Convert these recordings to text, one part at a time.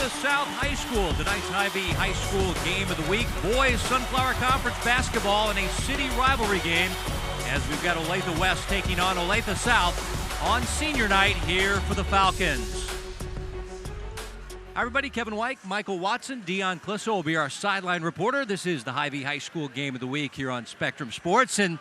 Olathe South High School. Tonight's Hy-Vee High School game of the week. Boys Sunflower Conference basketball in a city rivalry game, as we've got Olathe West taking on Olathe South on senior night here for the Falcons. Hi everybody, Kevin White, Michael Watson, Dion Clisso will be our sideline reporter. This is the Hy-Vee High School game of the week here on Spectrum Sports. And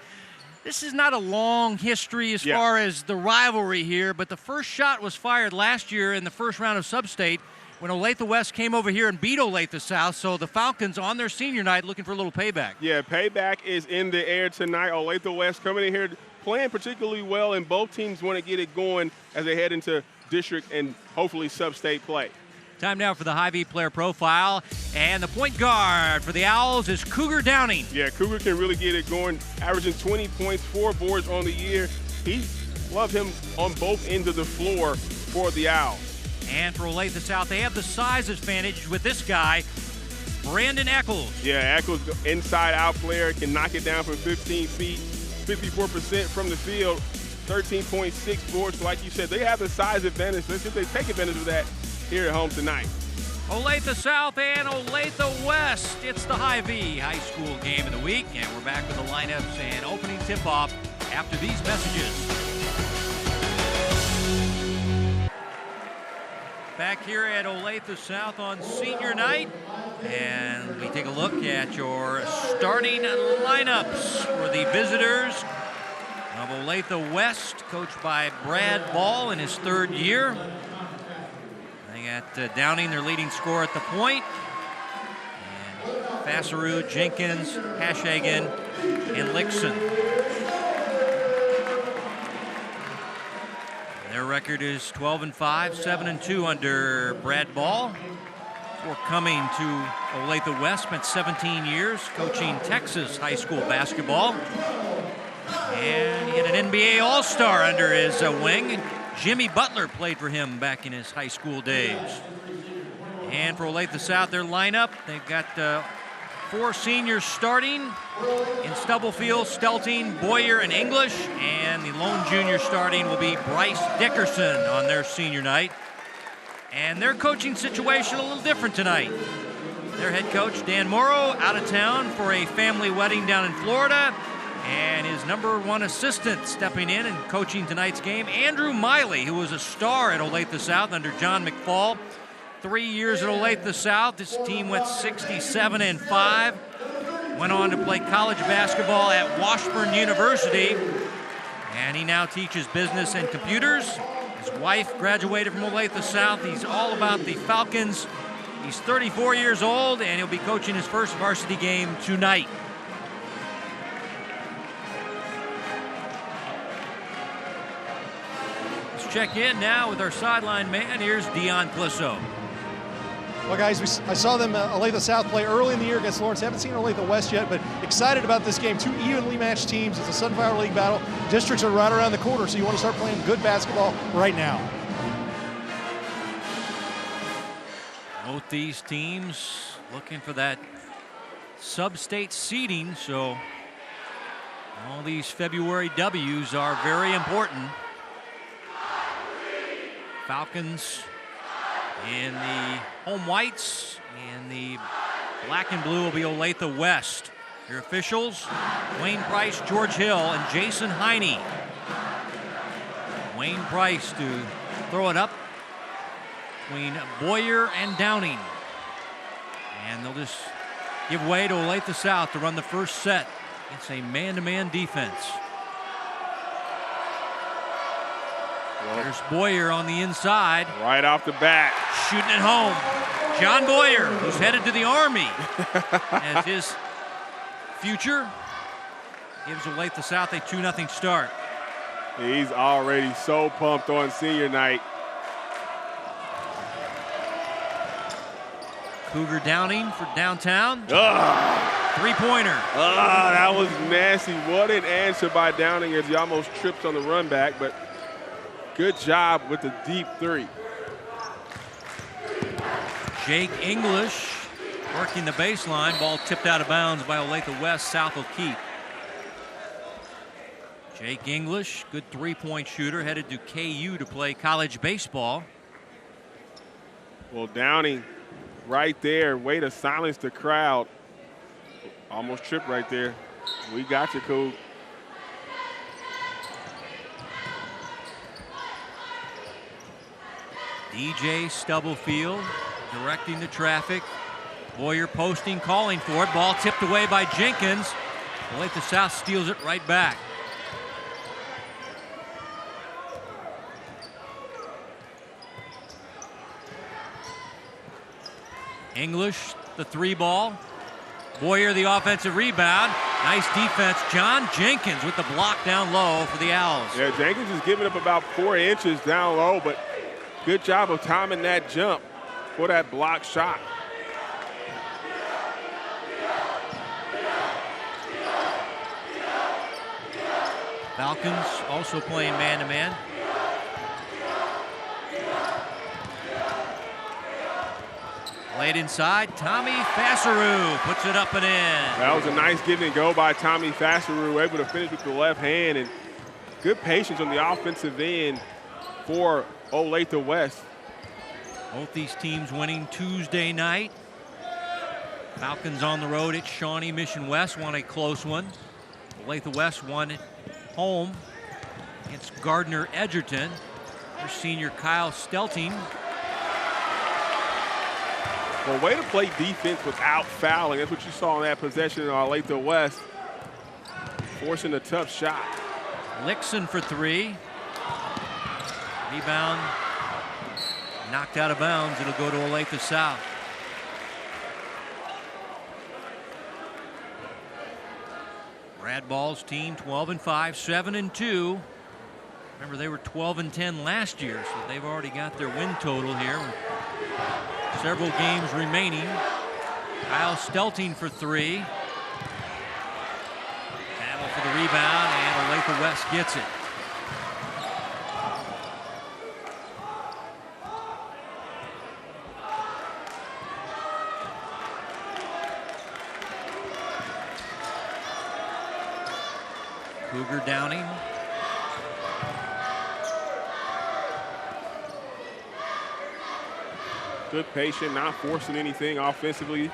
this is not a long history as far as the rivalry here, but the first shot was fired last year in the first round of Sub-State when Olathe West came over here and beat Olathe South. So the Falcons on their senior night looking for a little payback. Yeah, payback is in the air tonight. Olathe West coming in here playing particularly well, and both teams want to get it going as they head into district and hopefully Sub-State play. Time now for the Hy-Vee player profile. And the point guard for the Owls is Cougar Downing. Yeah, Cougar can really get it going, averaging 20 points, 4 boards on the year. He loved him on both ends of the floor for the Owls. And for Olathe South, they have the size advantage with this guy, Brandon Eccles. Yeah, Eccles, inside-out player, can knock it down from 15 feet, 54% from the field, 13.6 boards. Like you said, they have the size advantage. Let's see if they take advantage of that here at home tonight. Olathe South and Olathe West. It's the Hy-Vee High School game of the week, and we're back with the lineups and opening tip-off after these messages. Back here at Olathe South on senior night, and we take a look at your starting lineups for the visitors of Olathe West, coached by Brad Ball in his third year. At Downing, their leading scorer at the point. And Fasserud, Jenkins, Hashagen, and Lixon. Their record is 12-5, 7-2 under Brad Ball. Before coming to Olathe West, spent 17 years coaching Texas high school basketball. And he had an NBA All-Star under his wing. Jimmy Butler played for him back in his high school days. And for Olathe South, their lineup, they've got 4 seniors starting in Stubblefield, Stelting, Boyer, and English. And the lone junior starting will be Bryce Dickerson on their senior night. And their coaching situation a little different tonight. Their head coach, Dan Morrow, out of town for a family wedding down in Florida. And his number 1 assistant stepping in and coaching tonight's game, Andrew Miley, who was a star at Olathe South under John McFall. 3 years at Olathe South. This team went 67-5. Went on to play college basketball at Washburn University. And he now teaches business and computers. His wife graduated from Olathe South. He's all about the Falcons. He's 34 years old, and he'll be coaching his first varsity game tonight. Check in now with our sideline man. Here's Dion Clisso. Well, guys, I saw them, Olathe South, play early in the year against Lawrence. Haven't seen Olathe West yet, but excited about this game. 2 evenly matched teams. It's a Sunflower League battle. Districts are right around the corner, so you want to start playing good basketball right now. Both these teams looking for that sub-state seeding, so all these February W's are very important. Falcons in the home whites, and the black and blue will be Olathe West. Your officials, Wayne Price, George Hill, and Jason Heine. Wayne Price to throw it up between Boyer and Downing. And they'll just give way to Olathe South to run the first set. It's a man-to-man defense. There's Boyer on the inside. Right off the bat. Shooting it home. John Boyer, who's headed to the Army as his future, gives Olathe South a 2-0 start. He's already so pumped on senior night. Cougar Downing for downtown. Three-pointer. That was nasty. What an answer by Downing as he almost trips on the run back, but good job with the deep 3. Jake English working the baseline. Ball tipped out of bounds by Olathe West. South will keep. Jake English, good three-point shooter, headed to KU to play college baseball. Well, Downing right there. Way to silence the crowd. Almost tripped right there. We got you, Coog. DJ Stubblefield directing the traffic. Boyer posting, calling for it. Ball tipped away by Jenkins. Olathe South steals it right back. English, the 3 ball. Boyer, the offensive rebound. Nice defense. John Jenkins with the block down low for the Owls. Yeah, Jenkins is giving up about 4 inches down low, but good job of timing that jump for that block shot. Falcons also playing man-to-man. Played inside, Tommy Fasseru puts it up and in. That was a nice give and go by Tommy Fasseru, able to finish with the left hand, and good patience on the offensive end for Olathe West. Both these teams winning Tuesday night. Falcons on the road at Shawnee Mission West won a close one. Olathe West won at home against Gardner Edgerton. Their senior Kyle Stelting. Well, way to play defense without fouling. That's what you saw in that possession in Olathe West. Forcing a tough shot. Lixon for 3. Rebound knocked out of bounds. It'll go to Olathe South. Brad Ball's team 12-5, 7-2. Remember, they were 12-10 last year, so they've already got their win total here. Several games remaining. Kyle Stelting for 3. Battle for the rebound, and Olathe West gets it. Cougar Downing. Good patient, not forcing anything offensively,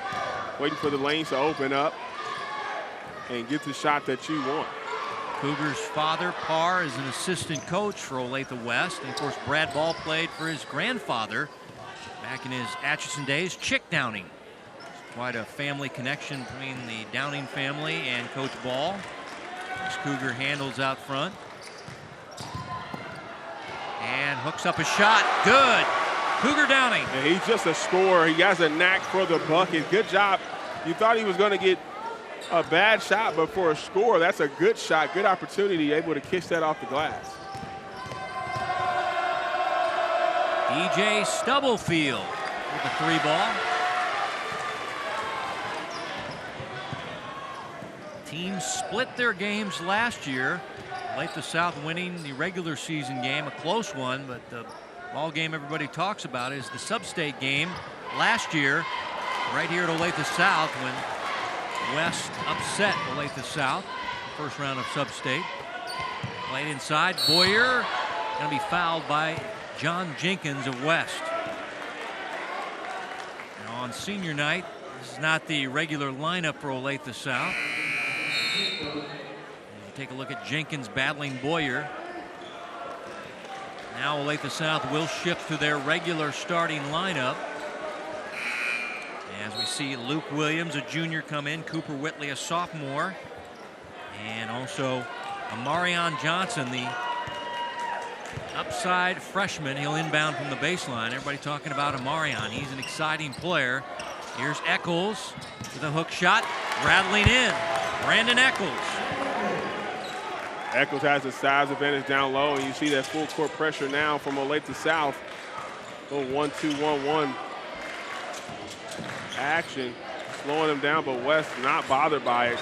waiting for the lanes to open up and get the shot that you want. Cougars' father, Parr, is an assistant coach for Olathe West. And of course, Brad Ball played for his grandfather back in his Atchison days, Chick Downing. Quite a family connection between the Downing family and Coach Ball. This Cougar handles out front. And hooks up a shot. Good. Cougar Downing. And he's just a scorer. He has a knack for the bucket. Good job. You thought he was going to get a bad shot, but for a score, that's a good shot. Good opportunity, able to kiss that off the glass. DJ Stubblefield with the 3 ball. Teams split their games last year. Olathe South winning the regular season game, a close one, but the ball game everybody talks about is the sub-state game last year, right here at Olathe South, when West upset Olathe South, first round of sub-state. Played inside, Boyer going to be fouled by John Jenkins of West. Now on senior night, this is not the regular lineup for Olathe South. You take a look at Jenkins battling Boyer. Now Olathe South will shift to their regular starting lineup. As we see Luke Williams, a junior, come in, Cooper Whitley, a sophomore, and also Amarion Johnson, the upside freshman. He'll inbound from the baseline. Everybody talking about Amarion. He's an exciting player. Here's Eccles with a hook shot, rattling in. Brandon Eccles. Eccles has the size advantage down low, and you see that full court pressure now from Olathe South. Little 1-2-1-1 action, slowing them down, but West not bothered by it.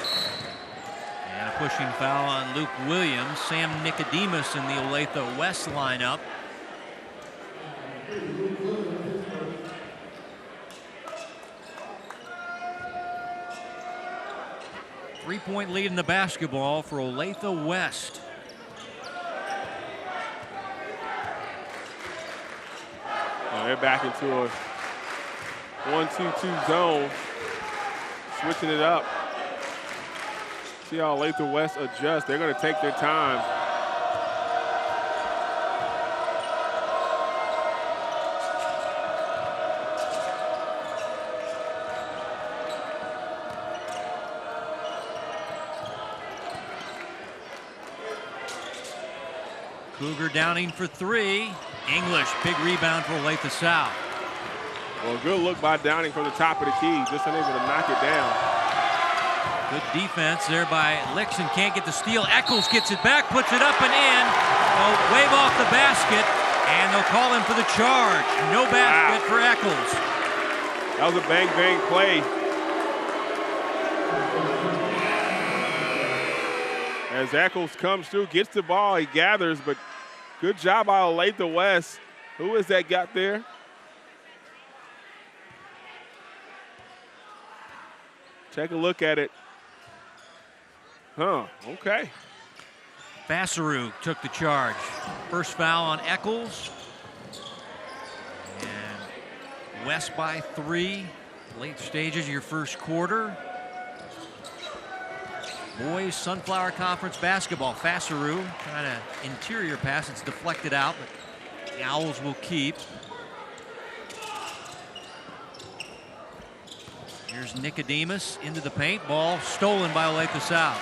And a pushing foul on Luke Williams. Sam Nicodemus in the Olathe West lineup. Three-point lead in the basketball for Olathe West. They're back into 1-2-2 zone. Switching it up. See how Olathe West adjusts. They're going to take their time. Cougar Downing for three. English, big rebound for Olathe South. Well, good look by Downing from the top of the key, just unable to knock it down. Good defense there by Lixon. Can't get the steal. Eccles gets it back, puts it up and in. They'll wave off the basket, and they'll call him for the charge. No basket for Eccles. That was a bang-bang play. As Eccles comes through, gets the ball, he gathers, but good job by Olathe West. Who is that got there? Take a look at it. Huh, okay. Bassaru took the charge. First foul on Eccles. And West by 3. Late stages of your first quarter. Boys Sunflower Conference basketball. Bassaru trying to interior pass. It's deflected out, but the Owls will keep. Here's Nicodemus into the paint. Ball stolen by Olathe South.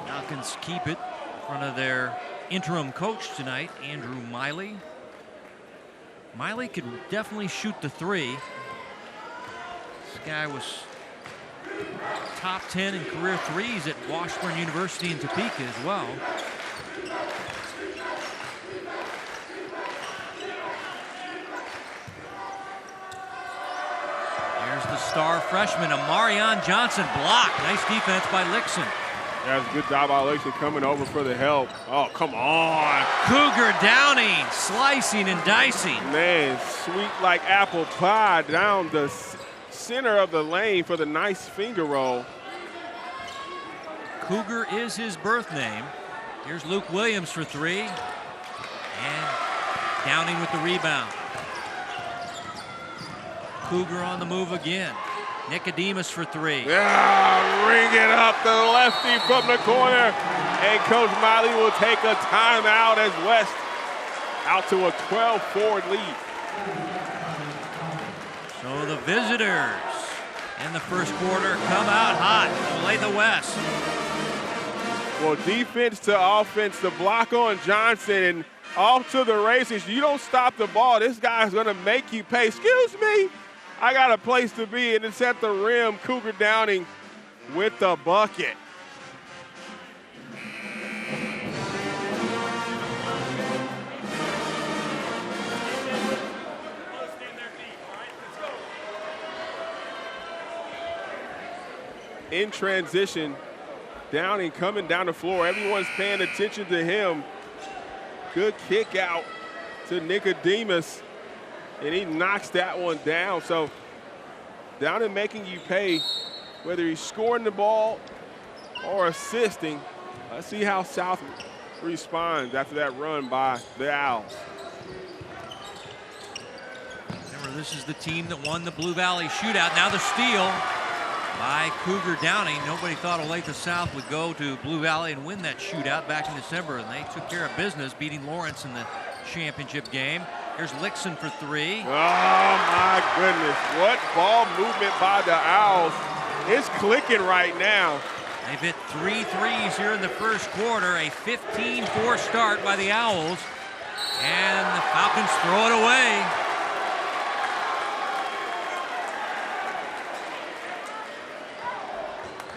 Falcons keep it in front of their interim coach tonight, Andrew Miley. Miley could definitely shoot the three. This guy was top 10 in career threes at Washburn University in Topeka as well. There's the star freshman, Amarion Johnson, blocked. Nice defense by Lixon. That's a good job by Lixon coming over for the help. Oh, come on. Cougar Downing, slicing and dicing. Man, sweet like apple pie down the center of the lane for the nice finger roll. Cougar is his birth name. Here's Luke Williams for three. And Downing with the rebound. Cougar on the move again. Nicodemus for three. Yeah, ring it up, the lefty from the corner. And Coach Miley will take a timeout as West out to a 12-4 lead. So the visitors in the first quarter come out hot. Olathe West. Well, defense to offense, the block on Johnson and off to the races. You don't stop the ball, this guy's gonna make you pay. Excuse me, I got a place to be, and it's at the rim. Cougar Downing with the bucket. In transition, Downing coming down the floor. Everyone's paying attention to him. Good kick out to Nicodemus, and he knocks that one down. So Downing making you pay, whether he's scoring the ball or assisting. Let's see how South responds after that run by the Owls. Remember, this is the team that won the Blue Valley Shootout. Now the steal by Cougar Downing. Nobody thought Olathe South would go to Blue Valley and win that shootout back in December, and they took care of business, beating Lawrence in the championship game. Here's Lixon for three. Oh my goodness, what ball movement by the Owls. It's clicking right now. They've hit 3 threes here in the first quarter, a 15-4 start by the Owls, and the Falcons throw it away.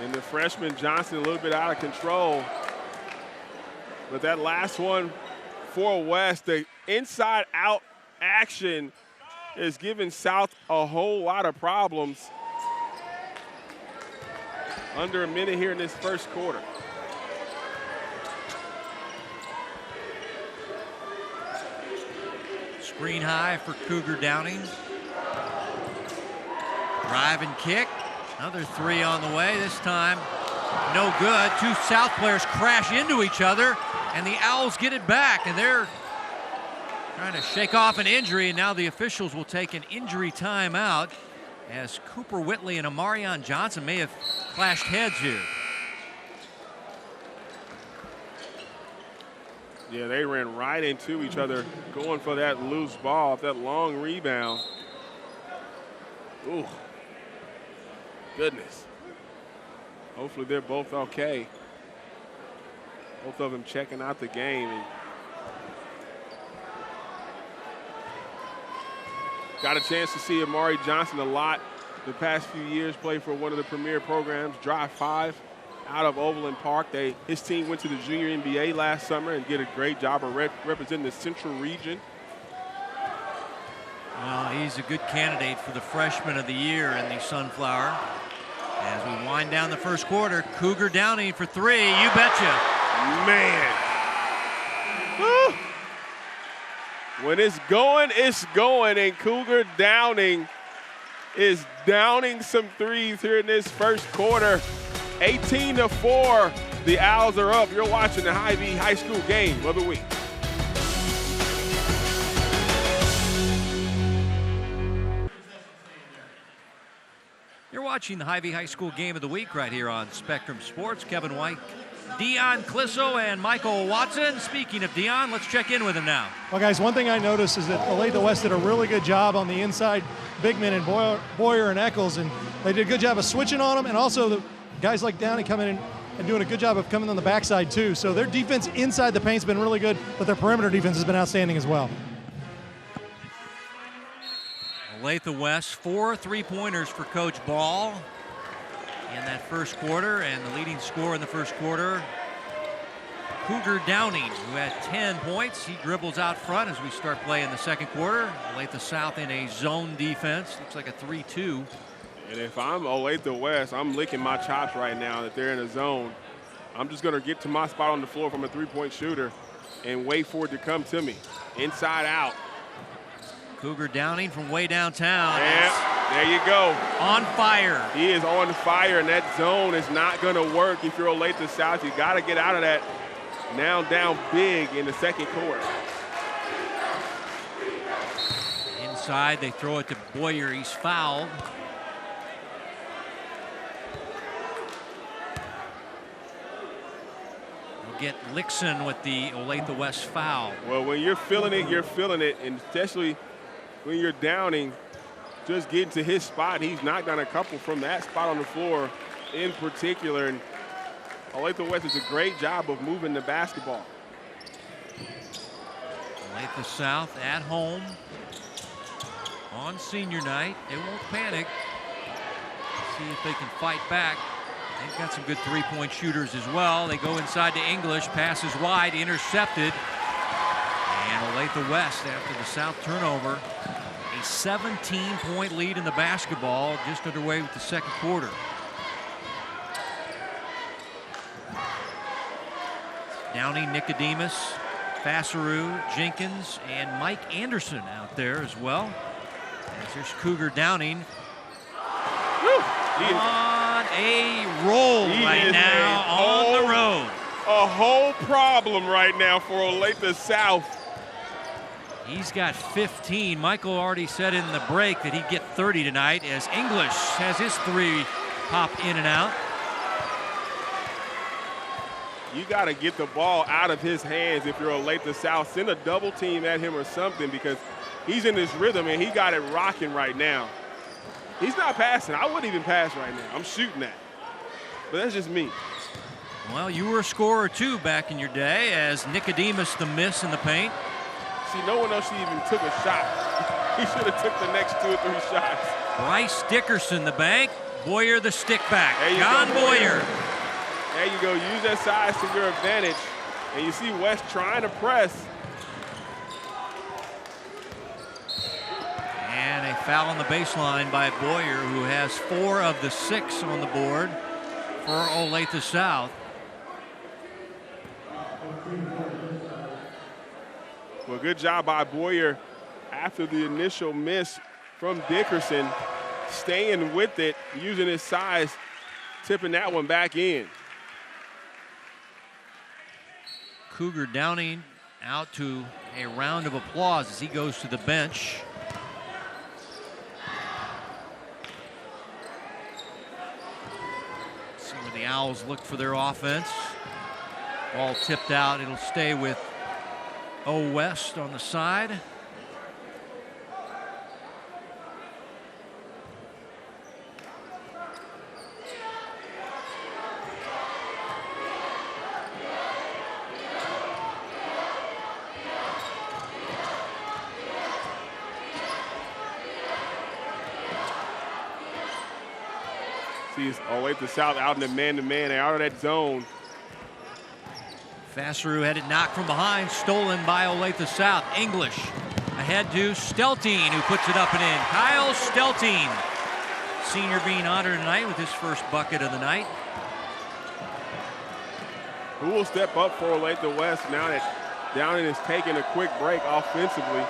And the freshman Johnson a little bit out of control. But that last one for West, the inside-out action is giving South a whole lot of problems. Under a minute here in this first quarter. Screen high for Cougar Downing. Drive and kick. Another three on the way, this time no good. Two South players crash into each other, and the Owls get it back, and they're Trying to shake off an injury, and now the officials will take an injury timeout as Cooper Whitley and Amarion Johnson may have clashed heads here. Yeah, they ran right into each other, going for that loose ball, that long rebound. Ooh, goodness. Hopefully they're both okay. Both of them checking out the game. And got a chance to see Amari Johnson a lot the past few years, play for one of the premier programs, Drive 5. Out of Overland Park. His team went to the Junior NBA last summer and did a great job of representing the Central region. Well, he's a good candidate for the Freshman of the Year in the Sunflower. As we wind down the first quarter, Cougar Downing for three. You betcha. Man. Woo. When it's going, and Cougar Downing is downing some threes here in this first quarter. 18-4, the Owls are up. You're watching the Hy-Vee High School game of the week. You're watching the Hy-Vee High School game of the week right here on Spectrum Sports. Kevin White, Dion Clisso, and Michael Watson. Speaking of Dion, let's check in with him now. Well, guys, one thing I noticed is that Olathe West did a really good job on the inside big men in Boyer and Eccles, and they did a good job of switching on them, and also the guys like Downey coming in and doing a good job of coming on the backside too. So their defense inside the paint's been really good, but their perimeter defense has been outstanding as well. Olathe West, 4 3-pointers for Coach Ball in that first quarter, and the leading scorer in the first quarter, Cougar Downing, who had 10 points. He dribbles out front as we start playing the second quarter. Olathe South in a zone defense. Looks like a 3-2. And if I'm Olathe West, I'm licking my chops right now that they're in a zone. I'm just going to get to my spot on the floor from a three-point shooter and wait for it to come to me. Inside out. Cougar Downing from way downtown. Yeah, there you go. On fire. He is on fire, and that zone is not going to work if you're Olathe South. You got to get out of that. Now down big in the second quarter. Inside, they throw it to Boyer. He's fouled. We'll get Lixon with the Olathe West foul. Well, when you're feeling it, you're feeling it, and especially when you're Downing, just getting to his spot. He's knocked down a couple from that spot on the floor in particular. And Olathe West does a great job of moving the basketball. Olathe South at home on senior night. They won't panic. See if they can fight back. They've got some good three-point shooters as well. They go inside to English, passes wide, intercepted. And Olathe West, after the South turnover, a 17-point lead in the basketball, just underway with the second quarter. Downing, Nicodemus, Fasseru, Jenkins, and Mike Anderson out there as well. As there's Cougar Downing on a roll right now on the road. A whole problem right now for Olathe South. He's got 15. Michael already said in the break that he'd get 30 tonight as English has his three pop in and out. You got to get the ball out of his hands if you're Olathe South. Send a double team at him or something because he's in this rhythm and he got it rocking right now. He's not passing. I wouldn't even pass right now. I'm shooting that. But that's just me. Well, you were a scorer too back in your day as Nicodemus the miss in the paint. See, no one else even took a shot. He should have took the next 2 or 3 shots. Bryce Dickerson the bank. Boyer the stick back. John Boyer. There you go. Use that size to your advantage. And you see West trying to press. And a foul on the baseline by Boyer, who has 4 of the 6 on the board for Olathe South. Well, good job by Boyer after the initial miss from Dickerson, staying with it, using his size, tipping that one back in. Cougar Downing out to a round of applause as he goes to the bench. See where the Owls look for their offense. Ball tipped out. It'll stay with O West on the side. See, it's Olathe South out in the man-to-man, out of that zone. Fasseru had it knocked from behind, stolen by Olathe South. English ahead to Steltine, who puts it up and in. Kyle Steltine, senior, being honored tonight with his first bucket of the night. Who will step up for Olathe West now that Downing is taking a quick break offensively?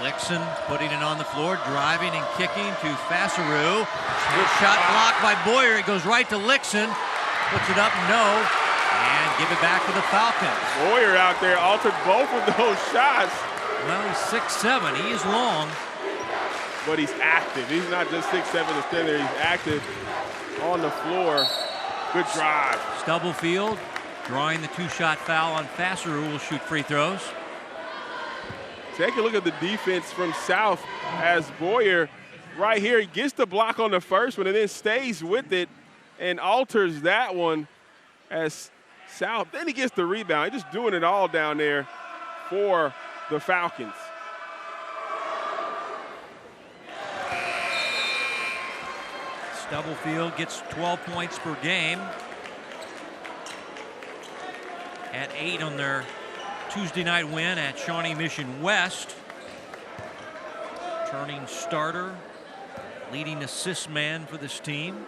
Lixon putting it on the floor, driving and kicking to Fasseru. Good shot blocked by Boyer. It goes right to Lixon. Puts it up, no. And give it back to the Falcons. Boyer out there altered both of those shots. Well, he's 6'7". He is long. But he's active. He's not just 6'7" to stand there. He's active on the floor. Good drive. Stubblefield drawing the two-shot foul on Fasseru, will shoot free throws. Take a look at the defense from South as Boyer right here, he gets the block on the first one and then stays with it and alters that one as South. Then he gets the rebound. He's just doing it all down there for the Falcons. Stubblefield gets 12 points per game. At 8 on their Tuesday night win at Shawnee Mission West. Turning starter, leading assist man for this team.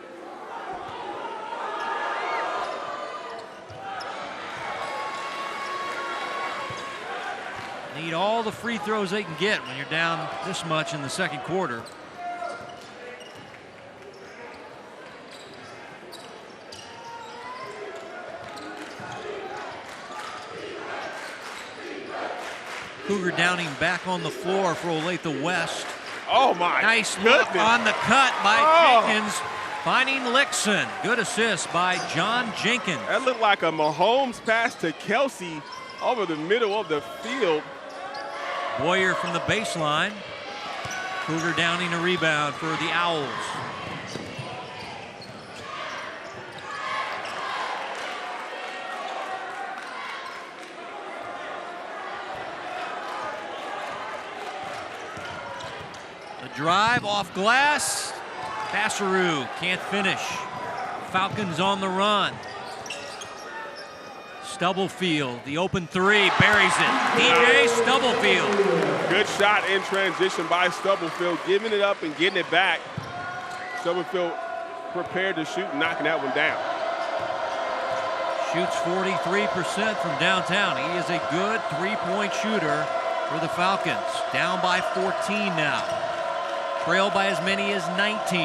Need all the free throws they can get when you're down this much in the second quarter. Cougar Downing back on the floor for Olathe West. Oh my! Nice goodness. look on the cut by Jenkins, finding Lixon. Good assist by John Jenkins. That looked like a Mahomes pass to Kelsey over the middle of the field. Boyer from the baseline. Cougar Downing a rebound for the Owls. Drive off glass. Fasseru can't finish. Falcons on the run. Stubblefield, the open three, buries it. DJ Stubblefield. Good shot in transition by Stubblefield, giving it up and getting it back. Stubblefield prepared to shoot, knocking that one down. Shoots 43% from downtown. He is a good three-point shooter for the Falcons. Down by 14 now. Trailed by as many as 19.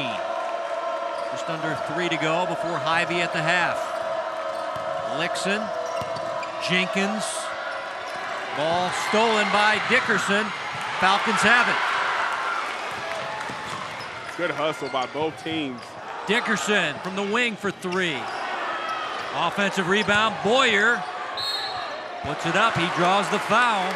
Just under 3 to go before Hyvee at the half. Lixon, Jenkins. Ball stolen by Dickerson. Falcons have it. Good hustle by both teams. Dickerson from the wing for 3. Offensive rebound, Boyer. Puts it up, he draws the foul.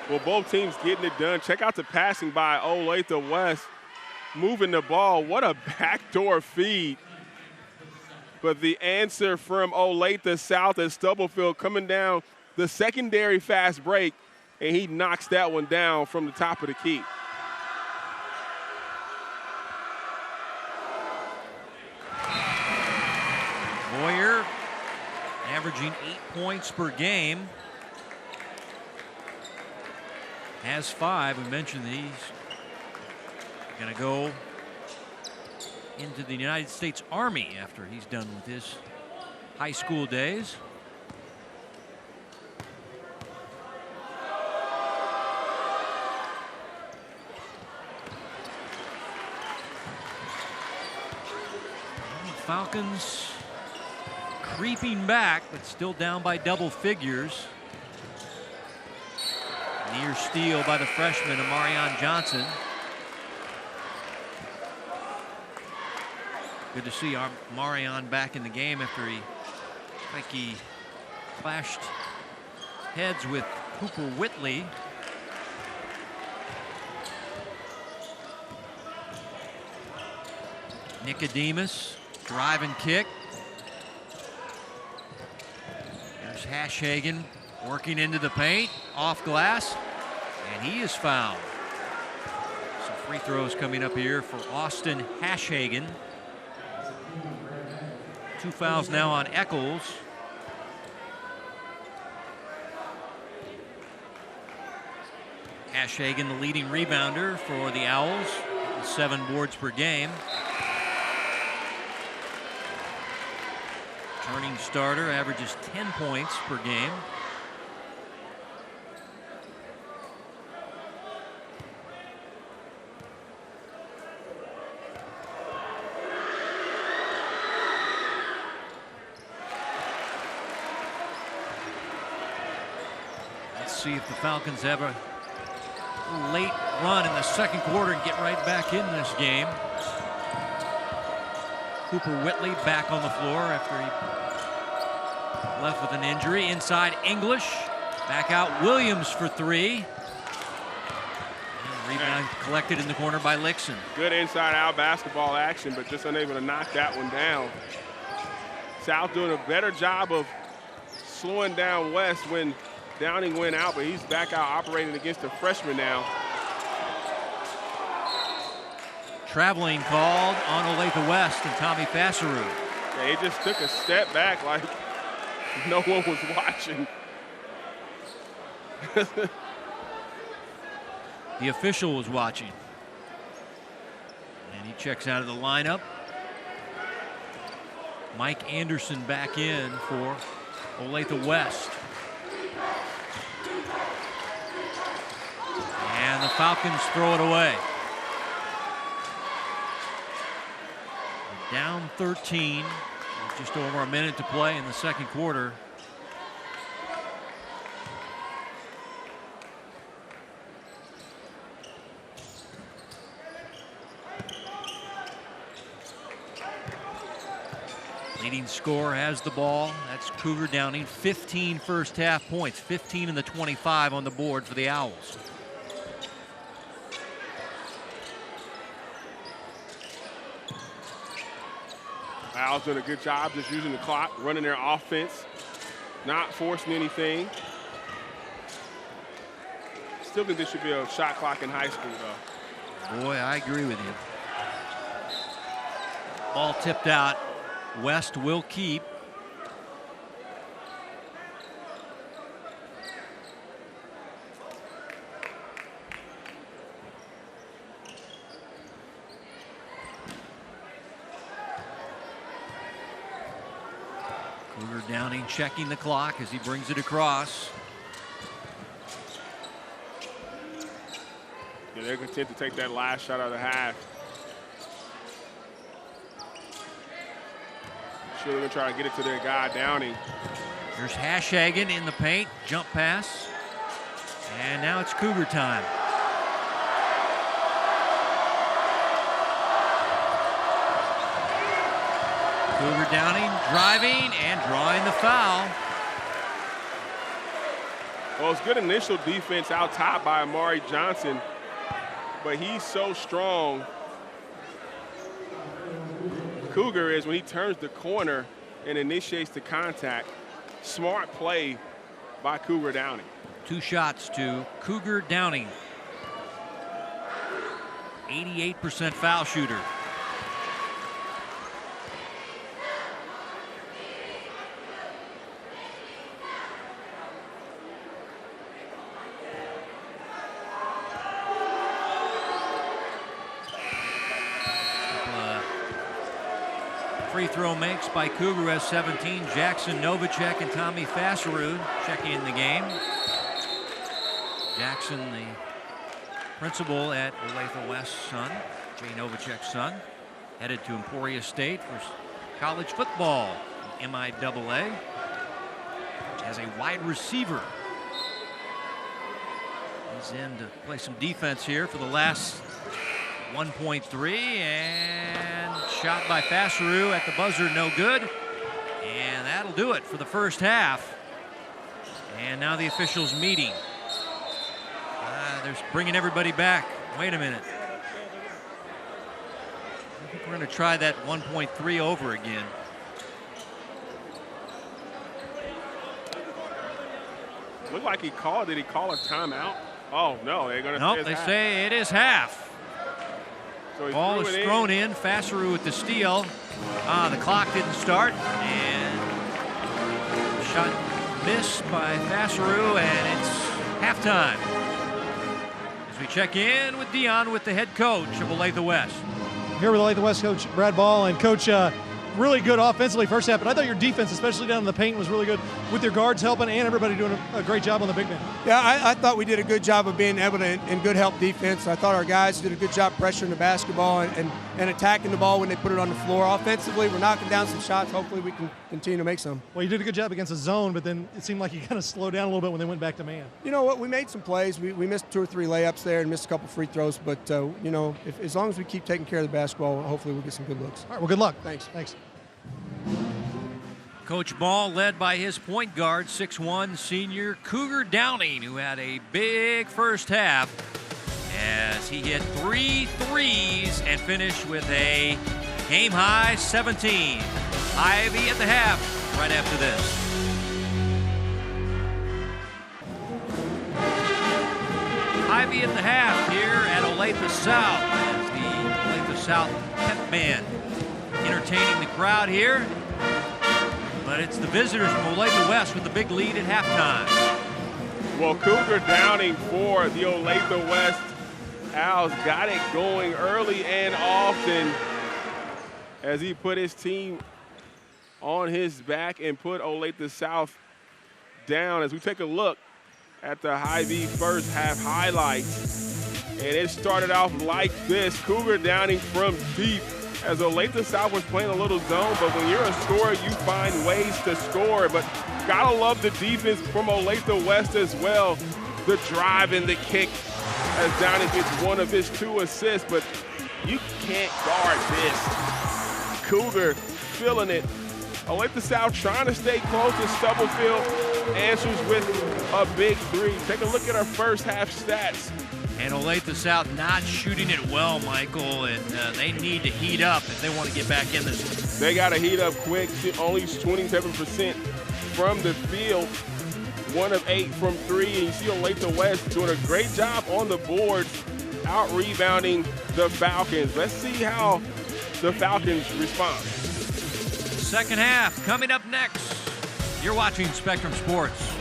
Well, both teams getting it done. Check out the passing by Olathe West. Moving the ball. What a backdoor feed. But the answer from Olathe South is Stubblefield coming down the secondary fast break, and he knocks that one down from the top of the key. Boyer averaging 8 points per game. Has 5. We mentioned that he's going to go into the United States Army after he's done with his high school days. Falcons creeping back, but still down by double figures. Near steal by the freshman, Amarion Johnson. Good to see Amarion back in the game after he clashed heads with Cooper Whitley. Nicodemus, drive and kick. There's Hashhagen working into the paint, off glass, and he is fouled. Some free throws coming up here for Austin Hashhagen. 2 fouls now on Eccles. Hashhagen, the leading rebounder for the Owls, 7 boards per game. Turning starter, averages 10 points per game. Let's see if the Falcons have a late run in the second quarter and get right back in this game. Cooper Whitley back on the floor after he left with an injury. Inside English, back out Williams for 3. And rebound collected in the corner by Lixon. Good inside-out basketball action, but just unable to knock that one down. South doing a better job of slowing down West when Downing went out, but he's back out operating against the freshman now. Traveling called on Olathe West and Tommy Fasseru. Yeah, he just took a step back like no one was watching. The official was watching. And he checks out of the lineup. Mike Anderson back in for Olathe West. And the Falcons throw it away. Down 13, with just over a minute to play in the second quarter. Leading scorer has the ball. That's Cougar Downing. 15 first half points, 15 in the 25 on the board for the Owls. Owls doing a good job just using the clock, running their offense, not forcing anything. Still think there should be a shot clock in high school, though. Boy, I agree with you. Ball tipped out. West will keep. Cougar Downing checking the clock as he brings it across. Yeah, they're content to take that last shot of the half. Sure, they're gonna try to get it to their guy, Downing. Here's Hashhagen in the paint, jump pass. And now it's Cougar time. Cougar Downing driving and drawing the foul. Well, it's good initial defense out top by Amari Johnson, but he's so strong. Cougar is when he turns the corner and initiates the contact. Smart play by Cougar Downing. 2 shots to Cougar Downing. 88% foul shooter. throw makes by Cougar has 17. Jackson Novacek and Tommy Fasserud checking in the game. Jackson, the principal at Olathe West's son, Jay Novacek's son, headed to Emporia State for college football, MIAA, as a wide receiver. He's in to play some defense here for the last 1.3, and shot by Fasserud at the buzzer, no good. And that'll do it for the first half. And now the officials meeting. They're bringing everybody back. Wait a minute. I think we're going to try that 1.3 over again. Looked like he called. Did he call a timeout? Oh, no. They're going to Nope, they say it is half. So ball is thrown in. Fasserud with the steal. The clock didn't start. And shot missed by Fasserud, and it's halftime. As we check in with Dion with the head coach of Olathe West. Here with Olathe West coach Brad Ball. And coach, really good offensively first half, but I thought your defense, especially down in the paint, was really good with your guards helping and everybody doing a great job on the big man. Yeah, I thought we did a good job of being able to in good help defense. I thought our guys did a good job pressuring the basketball and attacking the ball when they put it on the floor. Offensively, we're knocking down some shots. Hopefully we can continue to make some. Well, you did a good job against the zone, but then it seemed like you kind of slowed down a little bit when they went back to man. You know what? We made some plays. We missed 2 or 3 layups there and missed a couple free throws. But, you know, as long as we keep taking care of the basketball, hopefully we'll get some good looks. All right, well, good luck. Thanks. Coach Ball led by his point guard, 6'1", senior Cougar Downing, who had a big first half as he hit 3 threes and finished with a game-high 17. Ivy at the half right after this. Ivy at the half here at Olathe South as the Olathe South pep band entertaining the crowd here. But it's the visitors from Olathe West with the big lead at halftime. Well, Cougar Downing for the Olathe West Owls got it going early and often as he put his team on his back and put Olathe South down. As we take a look at the Hy-Vee first half highlights, and it started off like this. Cougar Downing from deep, as Olathe South was playing a little zone, but when you're a scorer, you find ways to score. But gotta love the defense from Olathe West as well. The drive and the kick as Downing gets one of his 2 assists, but you can't guard this. Cougar feeling it. Olathe South trying to stay close, and Stubblefield answers with a big 3. Take a look at our first half stats. And Olathe South not shooting it well, Michael, and they need to heat up if they want to get back in this. They got to heat up quick. Only 27% from the field, 1 of 8 from 3. And you see Olathe West doing a great job on the boards, out rebounding the Falcons. Let's see how the Falcons respond. Second half coming up next. You're watching Spectrum Sports.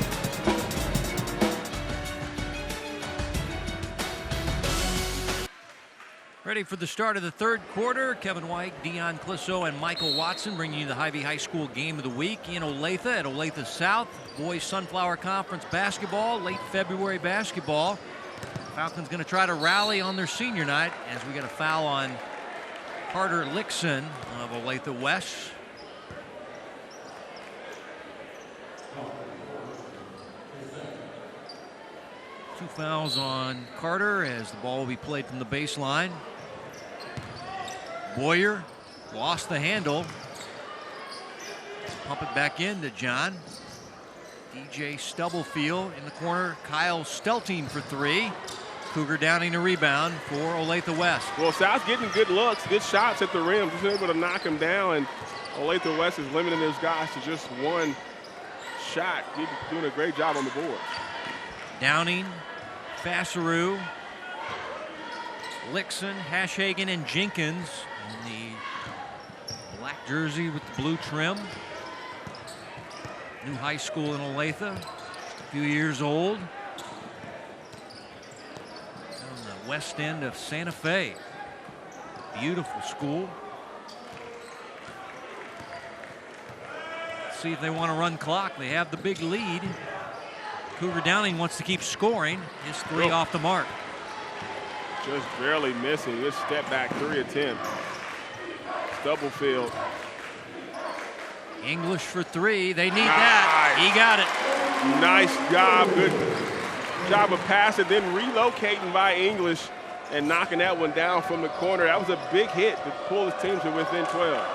Ready for the start of the third quarter. Kevin White, Dion Clisso, and Michael Watson bringing you the Hy-Vee High School Game of the Week in Olathe at Olathe South. Boys Sunflower Conference basketball, late February basketball. Falcons going to try to rally on their senior night as we get a foul on Carter Lickson of Olathe West. Two fouls on Carter as the ball will be played from the baseline. Boyer lost the handle. Pump it back into John. DJ Stubblefield in the corner. Kyle Stelting for 3. Cougar Downing a rebound for Olathe West. Well, South getting good looks, good shots at the rim, just able to knock him down, and Olathe West is limiting those guys to just 1 shot. Doing a great job on the board. Downing, Fasserud, Lickson, Hashhagen, and Jenkins in the black jersey with the blue trim. New high school in Olathe, a few years old. On the west end of Santa Fe. Beautiful school. see if they want to run clock. They have the big lead. Cougar Downing wants to keep scoring. His 3 off the mark. Just barely missing. Good step back 3 attempt. Stubblefield. English for 3. They need that. He got it. Nice job. Good job of passing, then relocating by English and knocking that one down from the corner. That was a big hit to pull his team to within 12.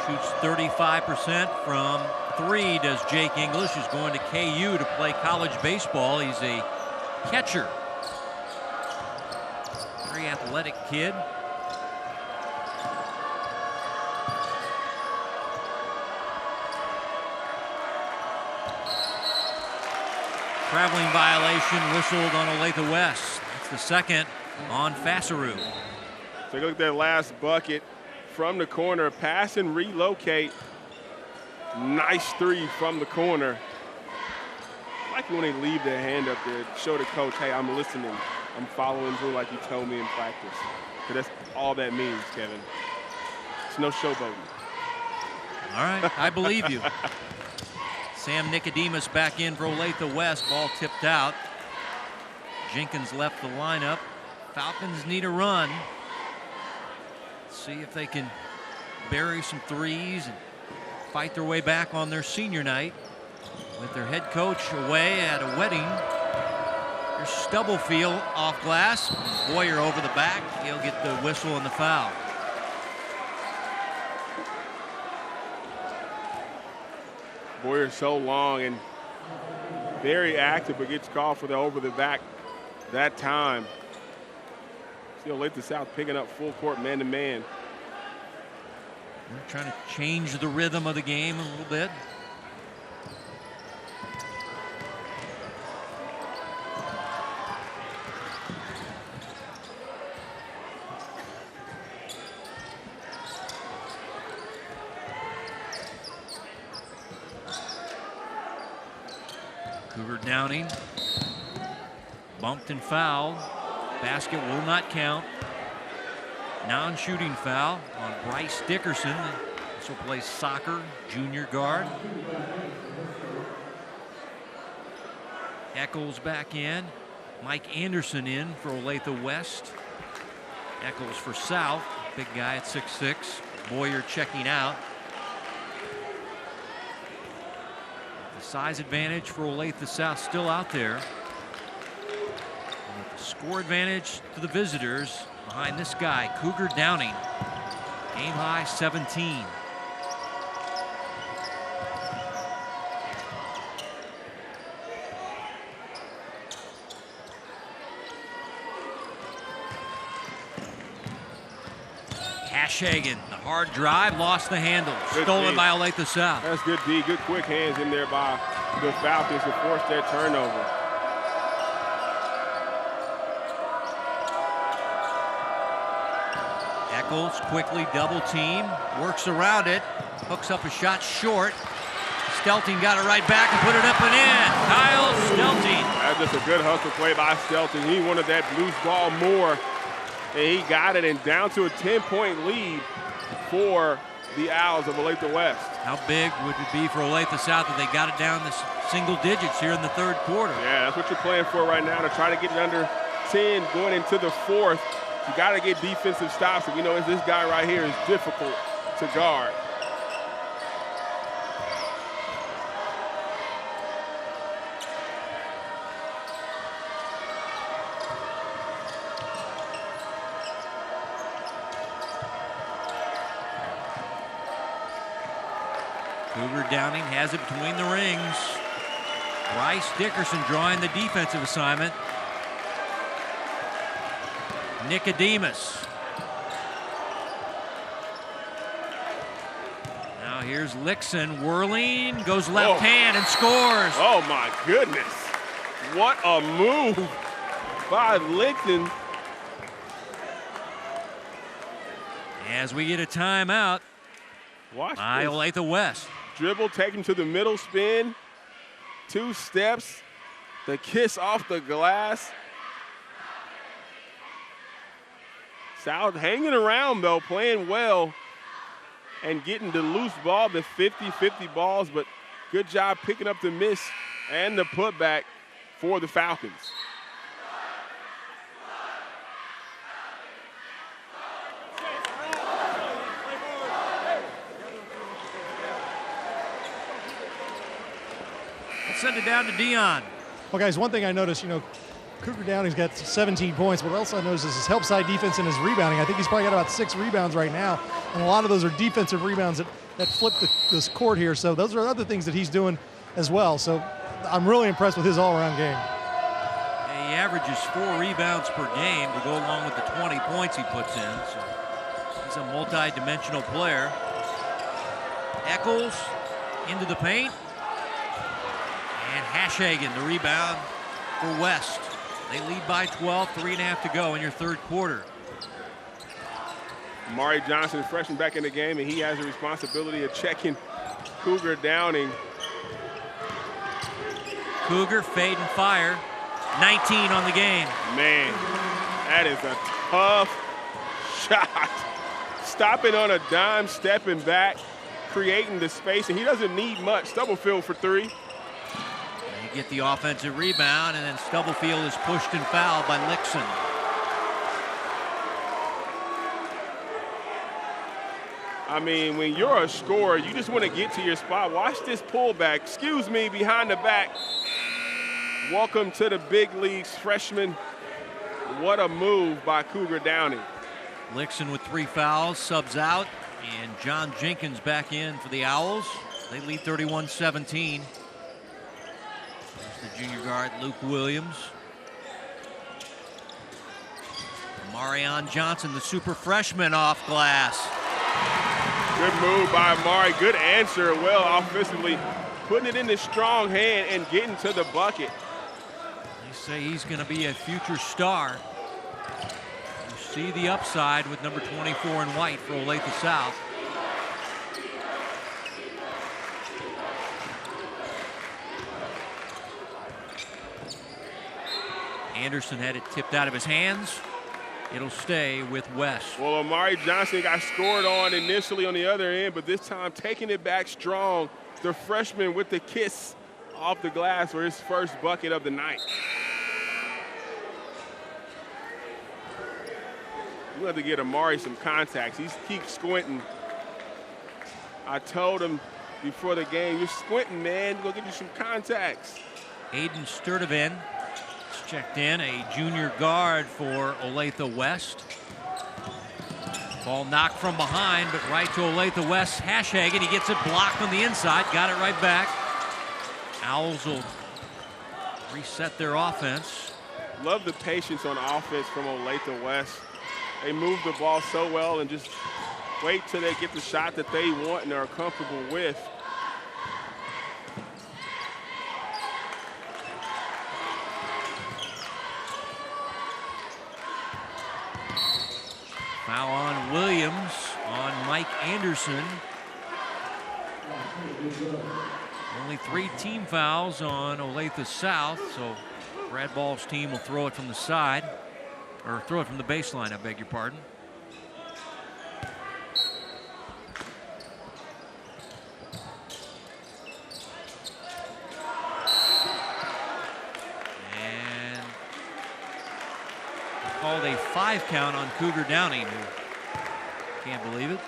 Shoots 35% from 3 does Jake English, who's going to KU to play college baseball. He's a catcher. Very athletic kid. Traveling violation whistled on Olathe West. It's the second on Fasseru. Take a look at that last bucket from the corner. Pass and relocate. Nice 3 from the corner. I like when they leave their hand up there, show the coach, hey, I'm listening. I'm following through like you told me in practice. Because that's all that means, Kevin. It's no showboating. All right, I believe you. Sam Nicodemus back in for Olathe West. Ball tipped out. Jenkins left the lineup. Falcons need a run. See if they can bury some 3s and fight their way back on their senior night with their head coach away at a wedding. Here's Stubblefield off glass. Boyer over the back. He'll get the whistle and the foul. Boyer's so long and very active, but gets called for the over the back that time. See Olathe South picking up full court man-to-man. We're trying to change the rhythm of the game a little bit. Cougar Downing bumped and fouled. Basket will not count. Non-shooting foul on Bryce Dickerson. This will play soccer, junior guard. Eccles back in. Mike Anderson in for Olathe West. Eccles for South. Big guy at 6'6". Boyer checking out. The size advantage for Olathe South still out there. And the score advantage to the visitors behind this guy, Cougar Downing. Game high 17. Hashagen, the hard drive, lost the handle. Good Stolen D. by Olathe South. That's good D. Good quick hands in there by the Falcons to force that turnover. Eccles quickly double team, works around it, hooks up a shot short. Stelting got it right back and put it up and in. Kyle Stelting. That's just a good hustle play by Stelting. He wanted that loose ball more, and he got it, and down to a 10-point lead for the Owls of Olathe West. How big would it be for Olathe South if they got it down to single digits here in the third quarter? Yeah, that's what you're playing for right now, to try to get it under 10 going into the fourth. You got to get defensive stops, and we know this guy right here is difficult to guard. Cougar Downing has it between the rings. Bryce Dickerson drawing the defensive assignment. Nicodemus. Now here's Lixon whirling, goes left hand and scores. Oh my goodness. What a move by Lixon. As we get a timeout Watch by this. Olathe West. Dribble, take him to the middle, spin, 2 steps, the kiss off the glass. South hanging around though, playing well. and getting the loose ball, the 50-50 balls, but good job picking up the miss and the putback for the Falcons. Let's send it down to Dion. Well, guys, one thing I noticed, Cougar Downing's got 17 points. What else I noticed is his help side defense and his rebounding. I think he's probably got about 6 rebounds right now, and a lot of those are defensive rebounds that flip this court here. So those are other things that he's doing as well. So I'm really impressed with his all-around game. Yeah, he averages 4 rebounds per game to go along with the 20 points he puts in. So he's a multi-dimensional player. Eccles into the paint. And Hashagen, the rebound for West. They lead by 12, 3.5 to go in your third quarter. Amari Johnson, freshman, back in the game, and he has the responsibility of checking Cougar Downing. Cougar fade and fire. 19 on the game. Man, that is a tough shot. Stopping on a dime, stepping back, creating the space, and he doesn't need much. Stubblefield for 3. They get the offensive rebound, and then Stubblefield is pushed and fouled by Lixon. I mean, when you're a scorer, you just want to get to your spot. Watch this pullback. Excuse me, behind the back. Welcome to the big leagues, freshman. What a move by Cougar Downing. Lixon with 3 fouls, subs out, and John Jenkins back in for the Owls. They lead 31-17. There's the junior guard, Luke Williams. Marion Johnson, the super freshman, off glass. Good move by Amari. Good answer, well offensively. Putting it in his strong hand and getting to the bucket. They say he's going to be a future star. You see the upside with number 24 in white for Olathe South. Anderson had it tipped out of his hands. It'll stay with West. Well, Amari Johnson got scored on initially on the other end, but this time taking it back strong. The freshman with the kiss off the glass for his first bucket of the night. You have to get Amari some contacts. He keeps squinting. I told him before the game, you're squinting, man. Go get you some contacts. Aiden Sturdivant checked in, a junior guard for Olathe West. Ball knocked from behind, but right to Olathe West. Hashagen, he gets it blocked on the inside, got it right back. Owls will reset their offense. Love the patience on offense from Olathe West. They move the ball so well and just wait till they get the shot that they want and are comfortable with. Foul on Williams on Mike Anderson. Only 3 team fouls on Olathe South, so Brad Ball's team will throw it from the side, or throw it from the baseline, I beg your pardon. And called a 5 count on Cougar Downing, who can't believe it.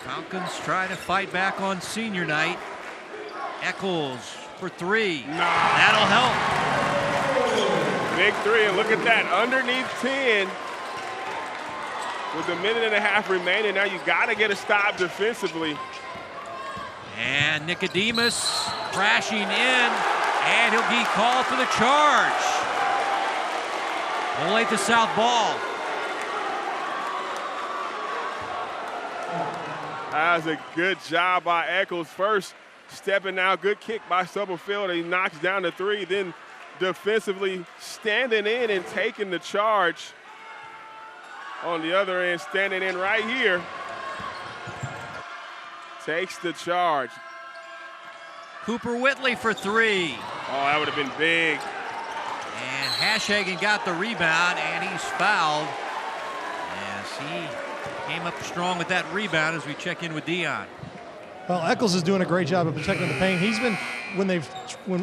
Falcons try to fight back on senior night. Eccles for 3. That'll help. Big 3, and look at that, underneath 10. With a minute and a half remaining, now you got to get a stop defensively. And Nicodemus crashing in, and he'll be called for the charge. Olathe South ball. That was a good job by Eccles. First, stepping out, good kick by Stubblefield. He knocks down the 3, then defensively standing in and taking the charge. On the other end, standing in right here. Takes the charge. Cooper Whitley for three. Oh, that would have been big. And Hashagen got the rebound, and he's fouled. As he came up strong with that rebound as we check in with Dion. Well, Eccles is doing a great job of protecting the paint. He's been, when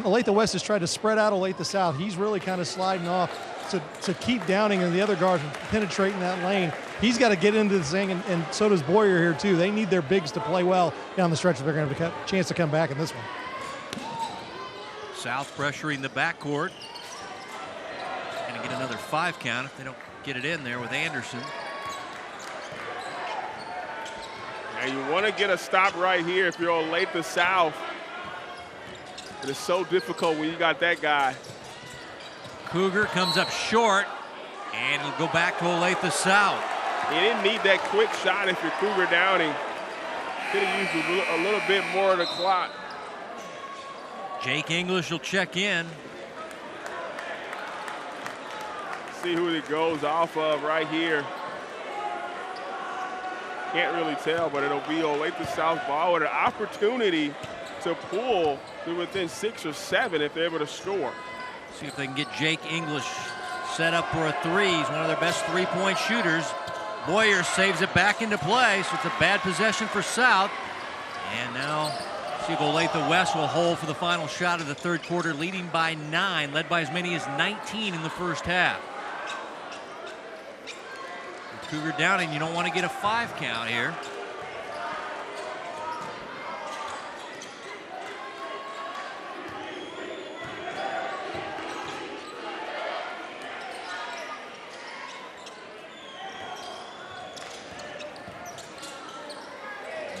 Olathe West has tried to spread out Olathe South, he's really kind of sliding off to keep Downing and the other guards from penetrating that lane. He's got to get into this thing, and so does Boyer here too. They need their bigs to play well down the stretch if they're going to have a chance to come back in this one. South pressuring the backcourt. Going to get another 5 count if they don't get it in there with Anderson. And you want to get a stop right here if you're Olathe South. It is so difficult when you got that guy. Cougar comes up short, and it'll go back to Olathe South. You didn't need that quick shot if you're Cougar Downing. Could have used a little bit more of the clock. Jake English will check in. See who it goes off of right here. Can't really tell, but it'll be Olathe South ball with an opportunity to pull to within 6 or 7 if they're able to score. See if they can get Jake English set up for a three. He's one of their best three-point shooters. Boyer saves it back into play, so it's a bad possession for South. And now see if Olathe West will hold for the final shot of the third quarter, leading by 9, led by as many as 19 in the first half. With Cougar Downing, you don't want to get a 5 count here.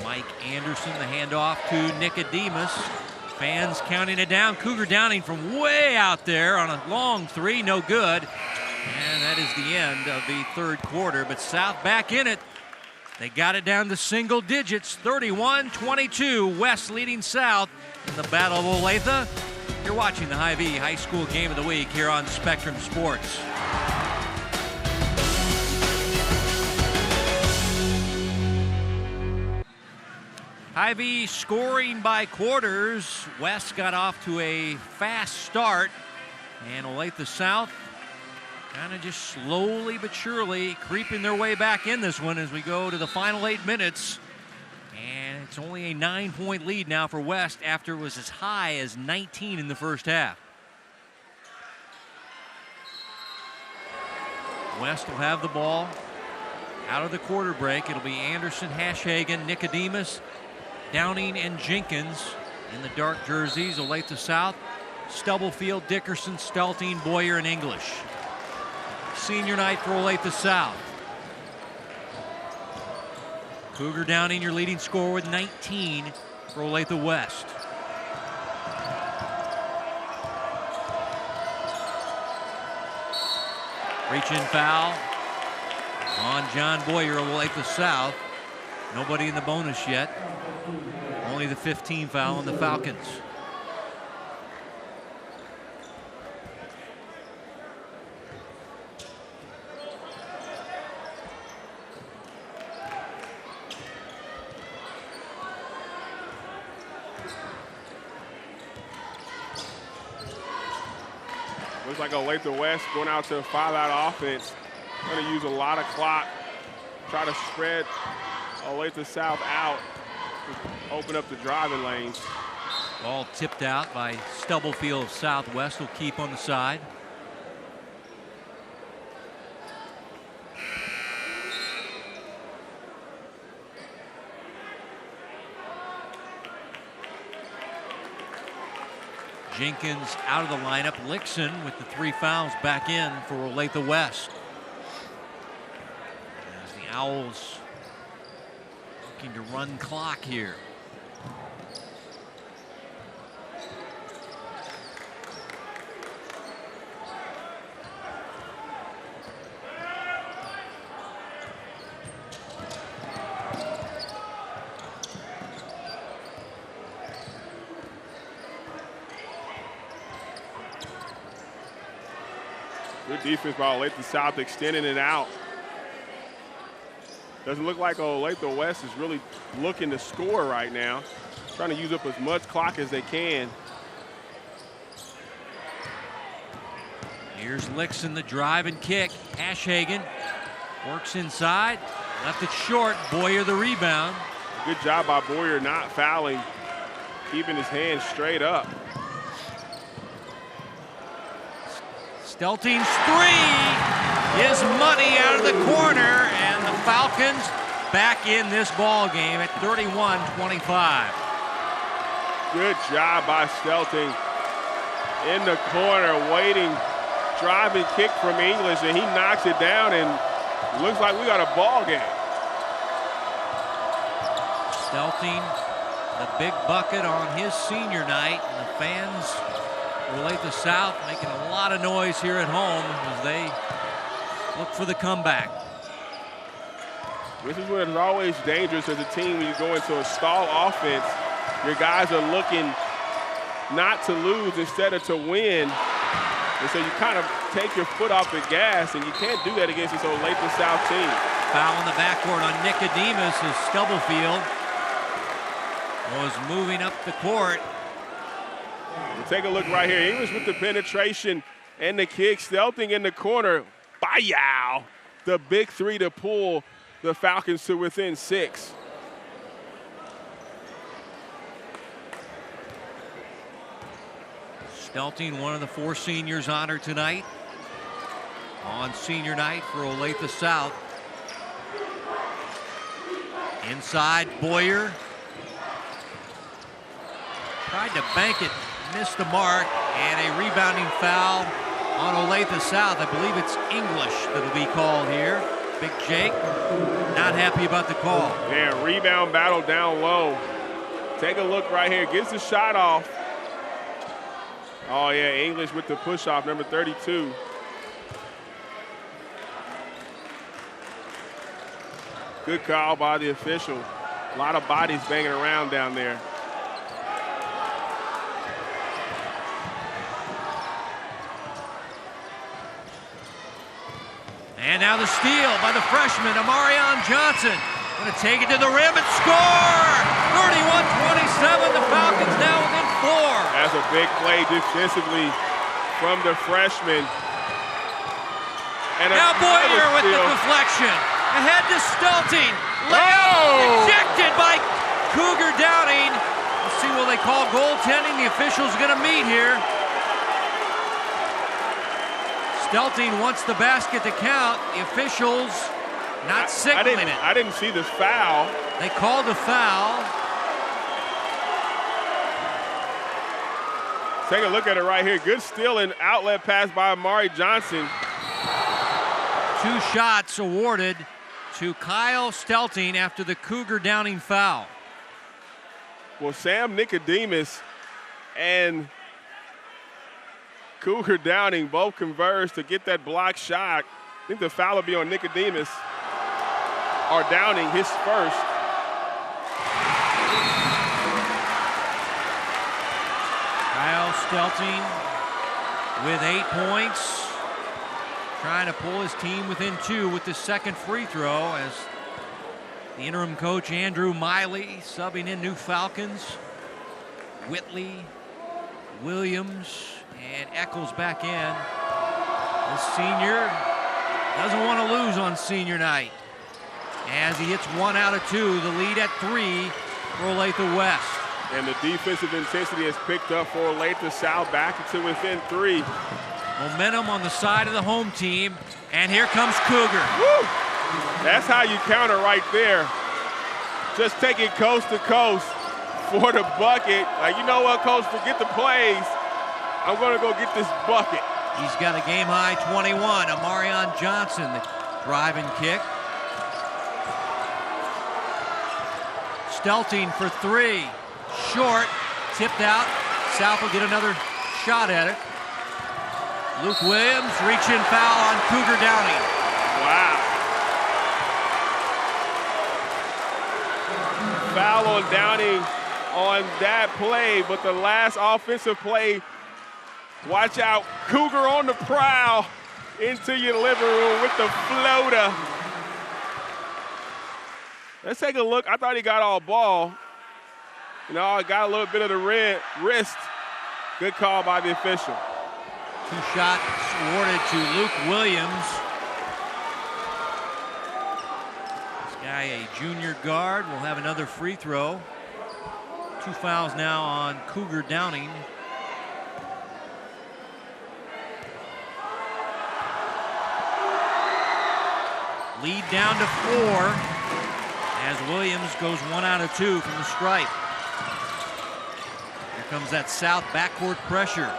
Mike Anderson, the handoff to Nicodemus. Fans counting it down. Cougar Downing from way out there on a long three, no good. And that is the end of the third quarter, but South back in it. They got it down to single digits, 31-22, West leading South in the Battle of Olathe. You're watching the Hy-Vee High School Game of the Week here on Spectrum Sports. Hy-Vee scoring by quarters. West got off to a fast start, and Olathe South kind of just slowly but surely creeping their way back in this one as we go to the final 8 minutes. And it's only a 9-point lead now for West after it was as high as 19 in the first half. West will have the ball out of the quarter break. It'll be Anderson, Hashagen, Nicodemus, Downing, and Jenkins in the dark jerseys. Olathe South, Stubblefield, Dickerson, Stelting, Boyer, and English. Senior night for Olathe South. Cougar Downing, your leading scorer with 19 for Olathe West. Reach-in foul on John Boyer of Olathe South. Nobody in the bonus yet. Only the 15 foul on the Falcons. Looks like Olathe West going out to a 5-out offense. Going to use a lot of clock. Try to spread Olathe South out to open up the driving lanes. Ball tipped out by Stubblefield of Southwest. Will keep on the side. Jenkins out of the lineup. Lixon with the 3 fouls back in for Olathe West. As the Owls looking to run clock here. Good defense by Olathe South, extending it out. Doesn't look like Olathe West is really looking to score right now. trying to use up as much clock as they can. Here's Lixon, the drive and kick. Ashhagen works inside, left it short. Boyer the rebound. Good job by Boyer not fouling, keeping his hands straight up. Stelting's three is money out of the corner, and the Falcons back in this ball game at 31-25. Good job by Stelting in the corner, waiting, driving kick from English, and he knocks it down, and looks like we got a ball game. Stelting, the big bucket on his senior night, and the fans Olathe South making a lot of noise here at home as they look for the comeback. This is when it's always dangerous as a team when you go into a stall offense. Your guys are looking not to lose instead of to win. And so you kind of take your foot off the gas, and you can't do that against this Olathe South team. Foul in the backcourt on Nicodemus as Stubblefield was moving up the court. We'll take a look right here. English with the penetration and the kick. Stelting in the corner. Bayou. The big three to pull the Falcons to within 6. Stelting, one of the 4 seniors honored tonight on senior night for Olathe South. Inside, Boyer tried to bank it, missed the mark, and a rebounding foul on Olathe South. I believe it's English that'll be called here. Big Jake not happy about the call. Yeah, rebound battle down low. Take a look right here. Gets the shot off. Oh, yeah, English with the push-off, number 32. Good call by the official. A lot of bodies banging around down there. And now the steal by the freshman, Amarion Johnson. Going to take it to the rim and score! 31-27, the Falcons now within 4. That's a big play defensively from the freshman. And now Boyer with the deflection. Ahead to Stelting. Layup ejected by Cougar Downing. Let's see, will they call goaltending? The officials are going to meet here. Stelting wants the basket to count. The officials not signaling it. I didn't see the foul. They called a foul. Take a look at it right here. Good steal and outlet pass by Amari Johnson. 2 shots awarded to Kyle Stelting after the Cougar Downing foul. Well, Sam Nicodemus and Cougar Downing both converged to get that block shot. I think the foul will be on Nicodemus, or Downing, his first. Kyle Stelting with 8 points, trying to pull his team within 2 with the second free throw as the interim coach Andrew Miley subbing in new Falcons. Whitley, Williams, and Eccles back in. The senior doesn't want to lose on senior night as he hits 1 out of 2, the lead at 3 for Olathe West. And the defensive intensity has picked up for Olathe South, back into within 3. Momentum on the side of the home team, and here comes Cougar. Woo! That's how you counter right there. Just take it coast to coast for the bucket. Like, you know what, coach, forget the plays. I'm going to go get this bucket. He's got a game-high 21. Amarion Johnson, the drive and kick. Stelting for 3. Short, tipped out. South will get another shot at it. Luke Williams, reach-in foul on Cougar Downing. Wow. Foul on Downing on that play, but the last offensive play, watch out, Cougar on the prowl into your living room with the floater. Let's take a look. I thought he got all ball. No, got a little bit of the wrist. Good call by the official. 2 shots awarded to Luke Williams. This guy, a junior guard, will have another free throw. 2 fouls now on Cougar Downing. Lead down to 4 as Williams goes 1 out of 2 from the stripe. Here comes that South backcourt pressure.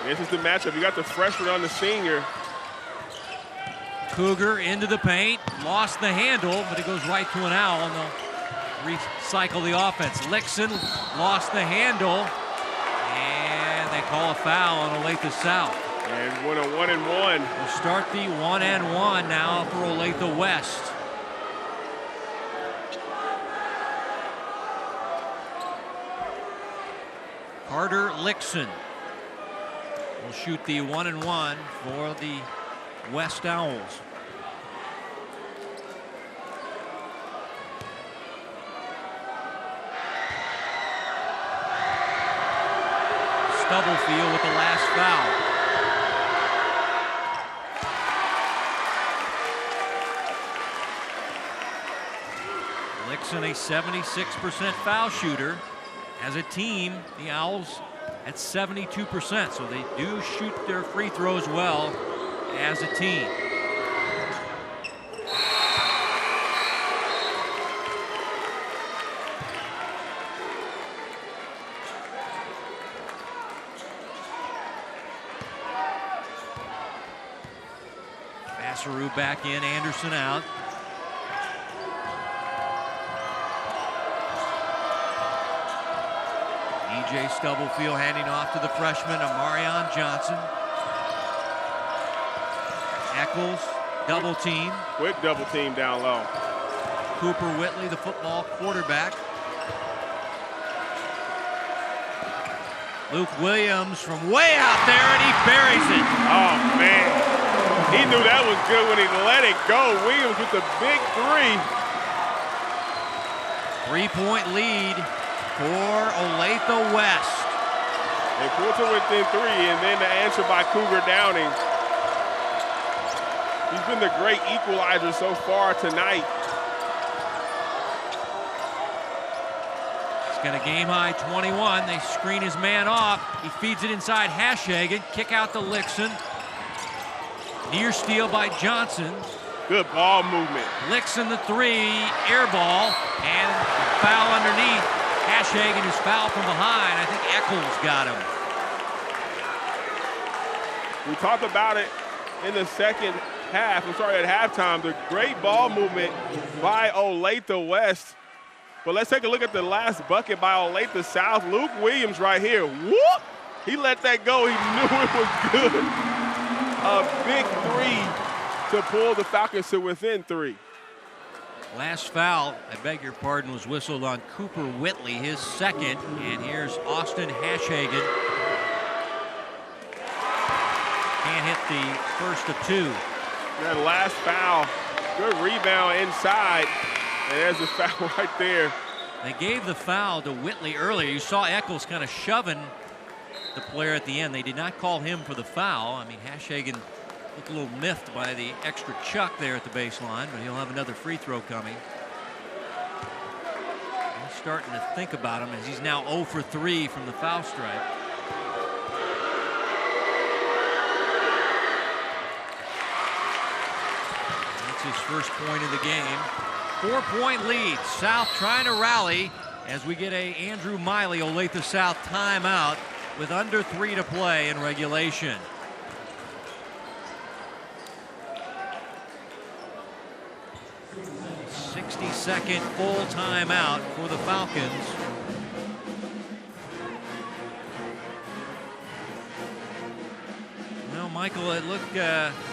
This is the matchup. You got the freshman on the senior. Cougar into the paint, lost the handle, but it goes right to an owl, and they'll recycle the offense. Lixon lost the handle, and they call a foul on Olathe South. And went a 1-and-1. We'll start the 1-and-1 now for Olathe West. Carter Lixon will shoot the 1-and-1 for the West Owls. Stubblefield with the last foul. Lixon, a 76% foul shooter. As a team, the Owls at 72%, so they do shoot their free throws well as a team. Bassaru back in, Anderson out. E.J. Stubblefield handing off to the freshman, Amarion Johnson. Eccles, double team. Quick double team down low. Cooper Whitley, the football quarterback. Luke Williams from way out there, and he buries it. Oh, man. He knew that was good when he let it go. Williams with the big 3. 3-point lead for Olathe West. They pulled to within 3, and then the answer by Cougar Downing. He's been the great equalizer so far tonight. He's got a game-high 21. They screen his man off. He feeds it inside Hashagen. Kick out to Lixon. Near steal by Johnson. Good ball movement. Lixon the 3, air ball, and foul underneath. Hashagen is fouled from behind. I think Eccles got him. We talked about it in the second half. I'm sorry, at halftime. The great ball movement by Olathe West. But let's take a look at the last bucket by Olathe South. Luke Williams right here. Whoop! He let that go. He knew it was good. A big 3 to pull the Falcons to within 3. Last foul, I beg your pardon, was whistled on Cooper Whitley, his second. And here's Austin Hashagen. Can't hit the first of 2. That last foul, good rebound inside. And there's the foul right there. They gave the foul to Whitley earlier. You saw Eccles kind of shoving the player at the end. They did not call him for the foul. I mean, Hashagen looked a little miffed by the extra chuck there at the baseline, but he'll have another free throw coming. He's starting to think about him as he's now 0 for 3 from the foul stripe. That's his first point of the game. 4-point lead. South trying to rally as we get a Andrew Miley Olathe South timeout with under 3 to play in regulation. Second full timeout for the Falcons. Well, Michael, it looked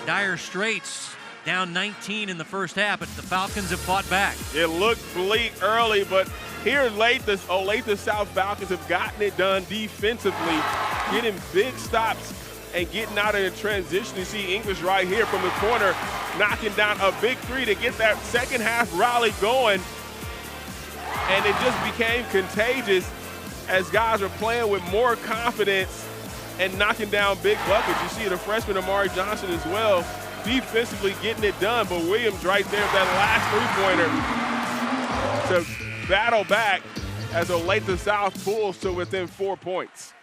dire straits, down 19 in the first half, but the Falcons have fought back. It looked bleak early, but here late, the Olathe South Falcons have gotten it done defensively, getting big stops and getting out in transition. You see English right here from the corner, knocking down a big 3 to get that second half rally going. and it just became contagious as guys are playing with more confidence and knocking down big buckets. You see the freshman Amari Johnson as well, defensively getting it done, but Williams right there with that last three-pointer to battle back as Olathe South pulls to within 4 points.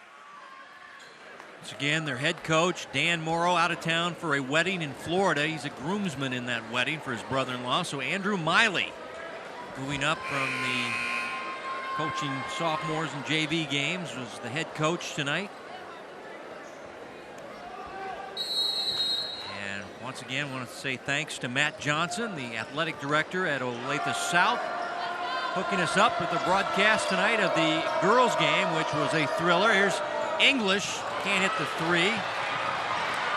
Once again, their head coach, Dan Morrow, out of town for a wedding in Florida. He's a groomsman in that wedding for his brother-in-law. So Andrew Miley moving up from the coaching sophomores and JV games, was the head coach tonight. And once again, I want to say thanks to Matt Johnson, the athletic director at Olathe South, hooking us up with the broadcast tonight of the girls game, which was a thriller. Here's English, can't hit the three.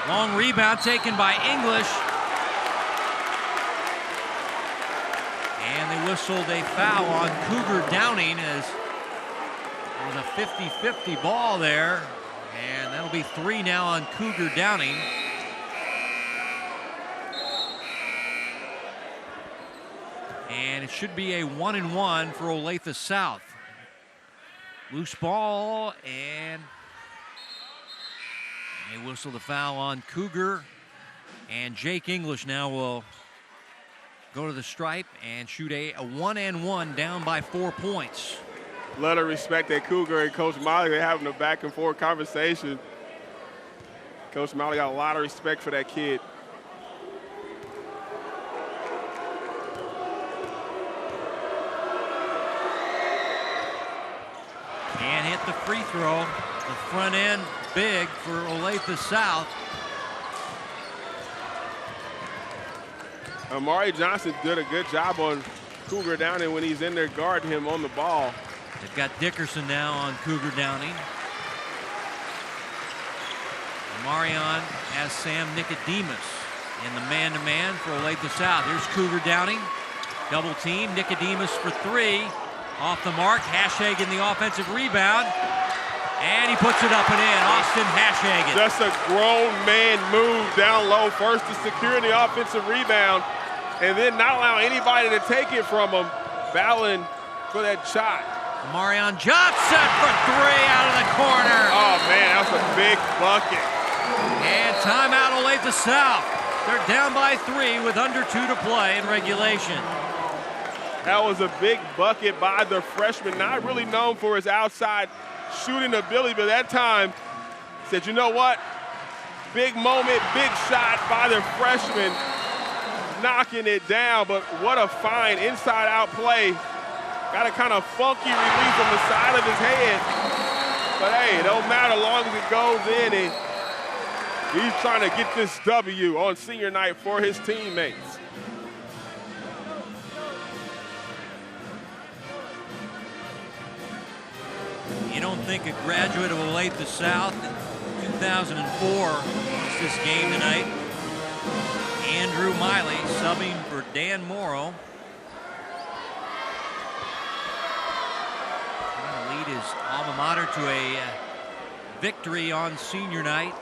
Long rebound taken by English. And they whistled a foul on Cougar Downing as it was a 50-50 ball there. And that'll be 3 now on Cougar Downing. And it should be a 1-and-1 for Olathe South. Loose ball, and they whistle the foul on Cougar. And Jake English now will go to the stripe and shoot a 1-and-1 down by 4 points. A lot of respect that Cougar and Coach Miley, they're having a back and forth conversation. Coach Miley got a lot of respect for that kid. Can't hit the free throw. The front end big for Olathe South. Amari Johnson did a good job on Cougar Downing when he's in there guarding him on the ball. They've got Dickerson now on Cougar Downing. Marion has Sam Nicodemus in the man-to-man for Olathe South. Here's Cougar Downing. Double team. Nicodemus for 3. Off the mark. Hashagen the offensive rebound. And he puts it up and in. Austin Hashagen. Just a grown man move down low. First to secure the offensive rebound, and then not allow anybody to take it from him. Battling for that shot. Marion Johnson for 3 out of the corner. Oh, man, that's a big bucket. And timeout Olathe South. They're down by 3 with under 2 to play in regulation. That was a big bucket by the freshman, not really known for his outside shooting ability, but that time said, you know what? Big moment, big shot by the freshman, knocking it down, but what a fine inside-out play. Got a kind of funky release on the side of his head, but hey, it don't matter as long as it goes in, and he's trying to get this W on senior night for his teammates. You don't think a graduate of Olathe South in 2004 wants this game tonight. Andrew Miley subbing for Dan Morrow. Trying to lead his alma mater to a victory on senior night.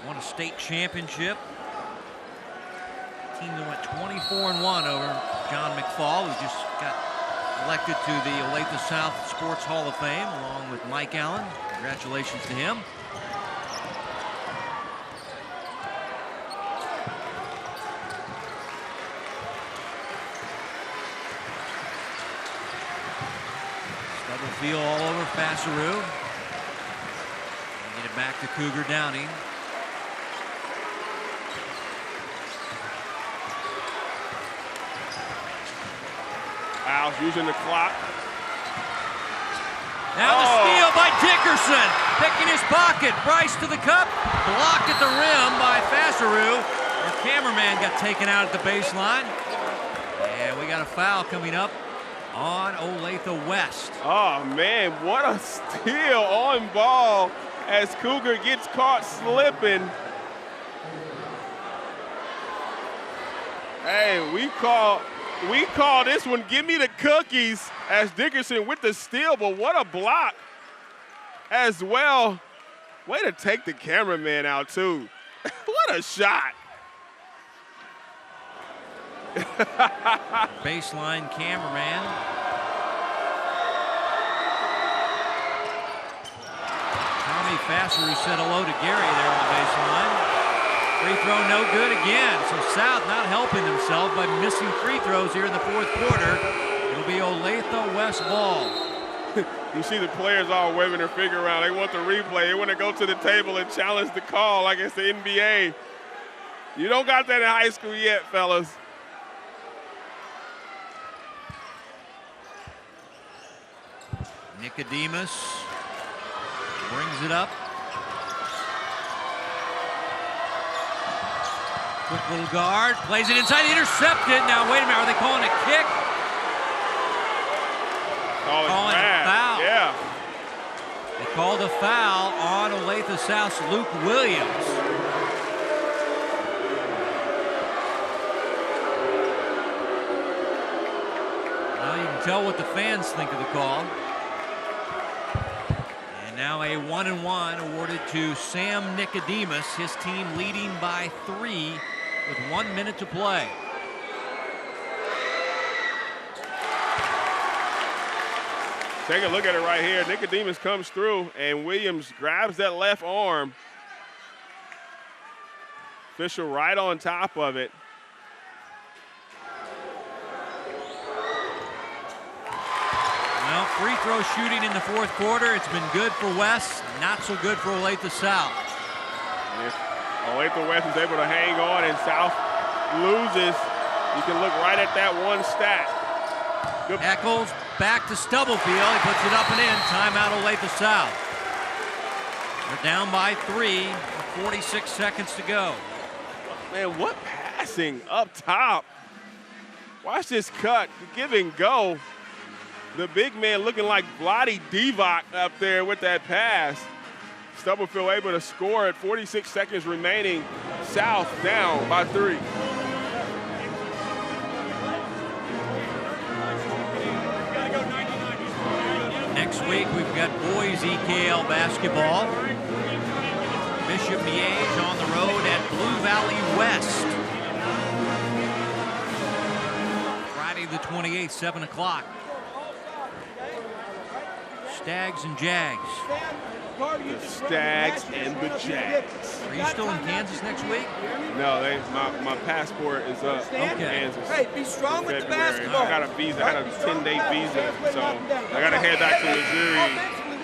Won a state championship. Team that went 24-1 over John McFall, who just got elected to the Olathe South Sports Hall of Fame along with Mike Allen. Congratulations to him. Stubblefield all over Fassereau. Get it back to Cougar Downing. Al's using the clock. Now the steal by Dickerson. Picking his pocket. Bryce to the cup. Blocked at the rim by Fassereau. Our cameraman got taken out at the baseline. And we got a foul coming up on Olathe West. Oh, man, what a steal on ball as Cougar gets caught slipping. Hey, we call this one, give me the cookies, as Dickerson with the steal, but what a block as well. Way to take the cameraman out, too. What a shot. Baseline cameraman. Tommy Fasser, who said hello to Gary there on the baseline. Free throw no good again. So South not helping themselves by missing free throws here in the fourth quarter. It'll be Olathe West ball. You see the players all waving their finger around. They want the replay. They want to go to the table and challenge the call like it's the NBA. You don't got that in high school yet, fellas. Nicodemus brings it up. Quick little guard, plays it inside, intercepted. Now, wait a minute, are they calling a kick? Calling a foul. Yeah. They called a foul on Olathe South's Luke Williams. Well, you can tell what the fans think of the call. And now a 1-and-1 awarded to Sam Nicodemus, his team leading by 3 with 1 minute to play. Take a look at it right here. Nicodemus comes through, and Williams grabs that left arm. Official right on top of it. Well, free throw shooting in the fourth quarter. It's been good for West, not so good for Olathe South. And if Olathe West is able to hang on and South loses, you can look right at that one stat. Good. Eccles back to Stubblefield. He puts it up and in. Timeout Olathe South. They're down by 3 with 46 seconds to go. Man, what passing up top. Watch this cut, give and go. The big man looking like Vlade Divac up there with that pass. Stubblefield able to score at 46 seconds remaining. South down by 3. Next week, we've got boys EKL basketball. Bishop Miege on the road at Blue Valley West. Friday the 28th, 7 o'clock. Stags and Jags. The Stags and the Jags. Are you still in Kansas next week? No, my passport is up in Kansas. Hey, be strong with the basketball. I got a visa. I got a 10-day visa, so I got to head back to Missouri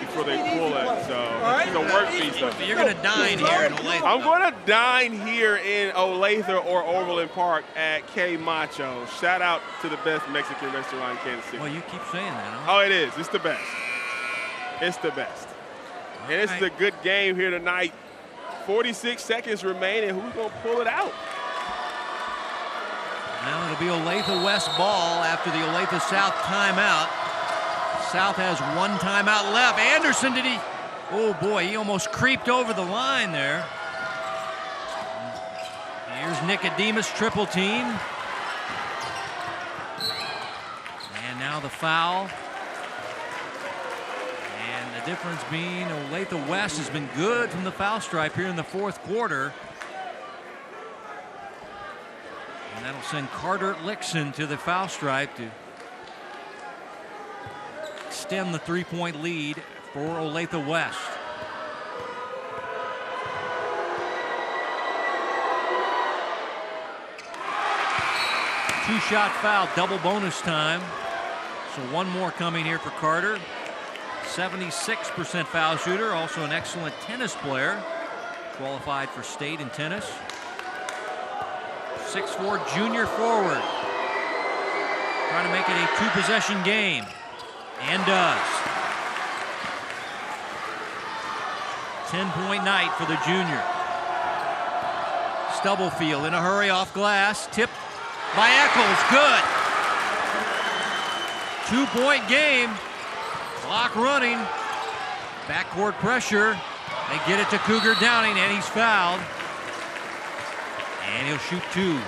before they pull it. So it's a work visa. So you're going to dine here in Olathe. I'm going to dine here in Olathe or Overland Park at K Macho. Shout out to the best Mexican restaurant in Kansas City. Well, you keep saying that, huh? Oh, it is. It's the best. It's the best. And this is a good game here tonight. 46 seconds remaining. Who's going to pull it out? Now it'll be Olathe West ball after the Olathe South timeout. South has 1 timeout left. Anderson, did he? Oh, boy, he almost creeped over the line there. Here's Nicodemus, triple team. And now the foul. The difference being Olathe West has been good from the foul stripe here in the fourth quarter. And that'll send Carter Lickson to the foul stripe to extend the 3-point lead for Olathe West. Two-shot foul, double bonus time. So 1 more coming here for Carter. 76% foul shooter, also an excellent tennis player. Qualified for state in tennis. 6'4" junior forward. Trying to make it a 2-possession game. And does. 10-point night for the junior. Stubblefield in a hurry off glass. Tipped by Eccles. Good. 2-point game. Clock running. Backcourt pressure. They get it to Cougar Downing, and he's fouled. And he'll shoot 2.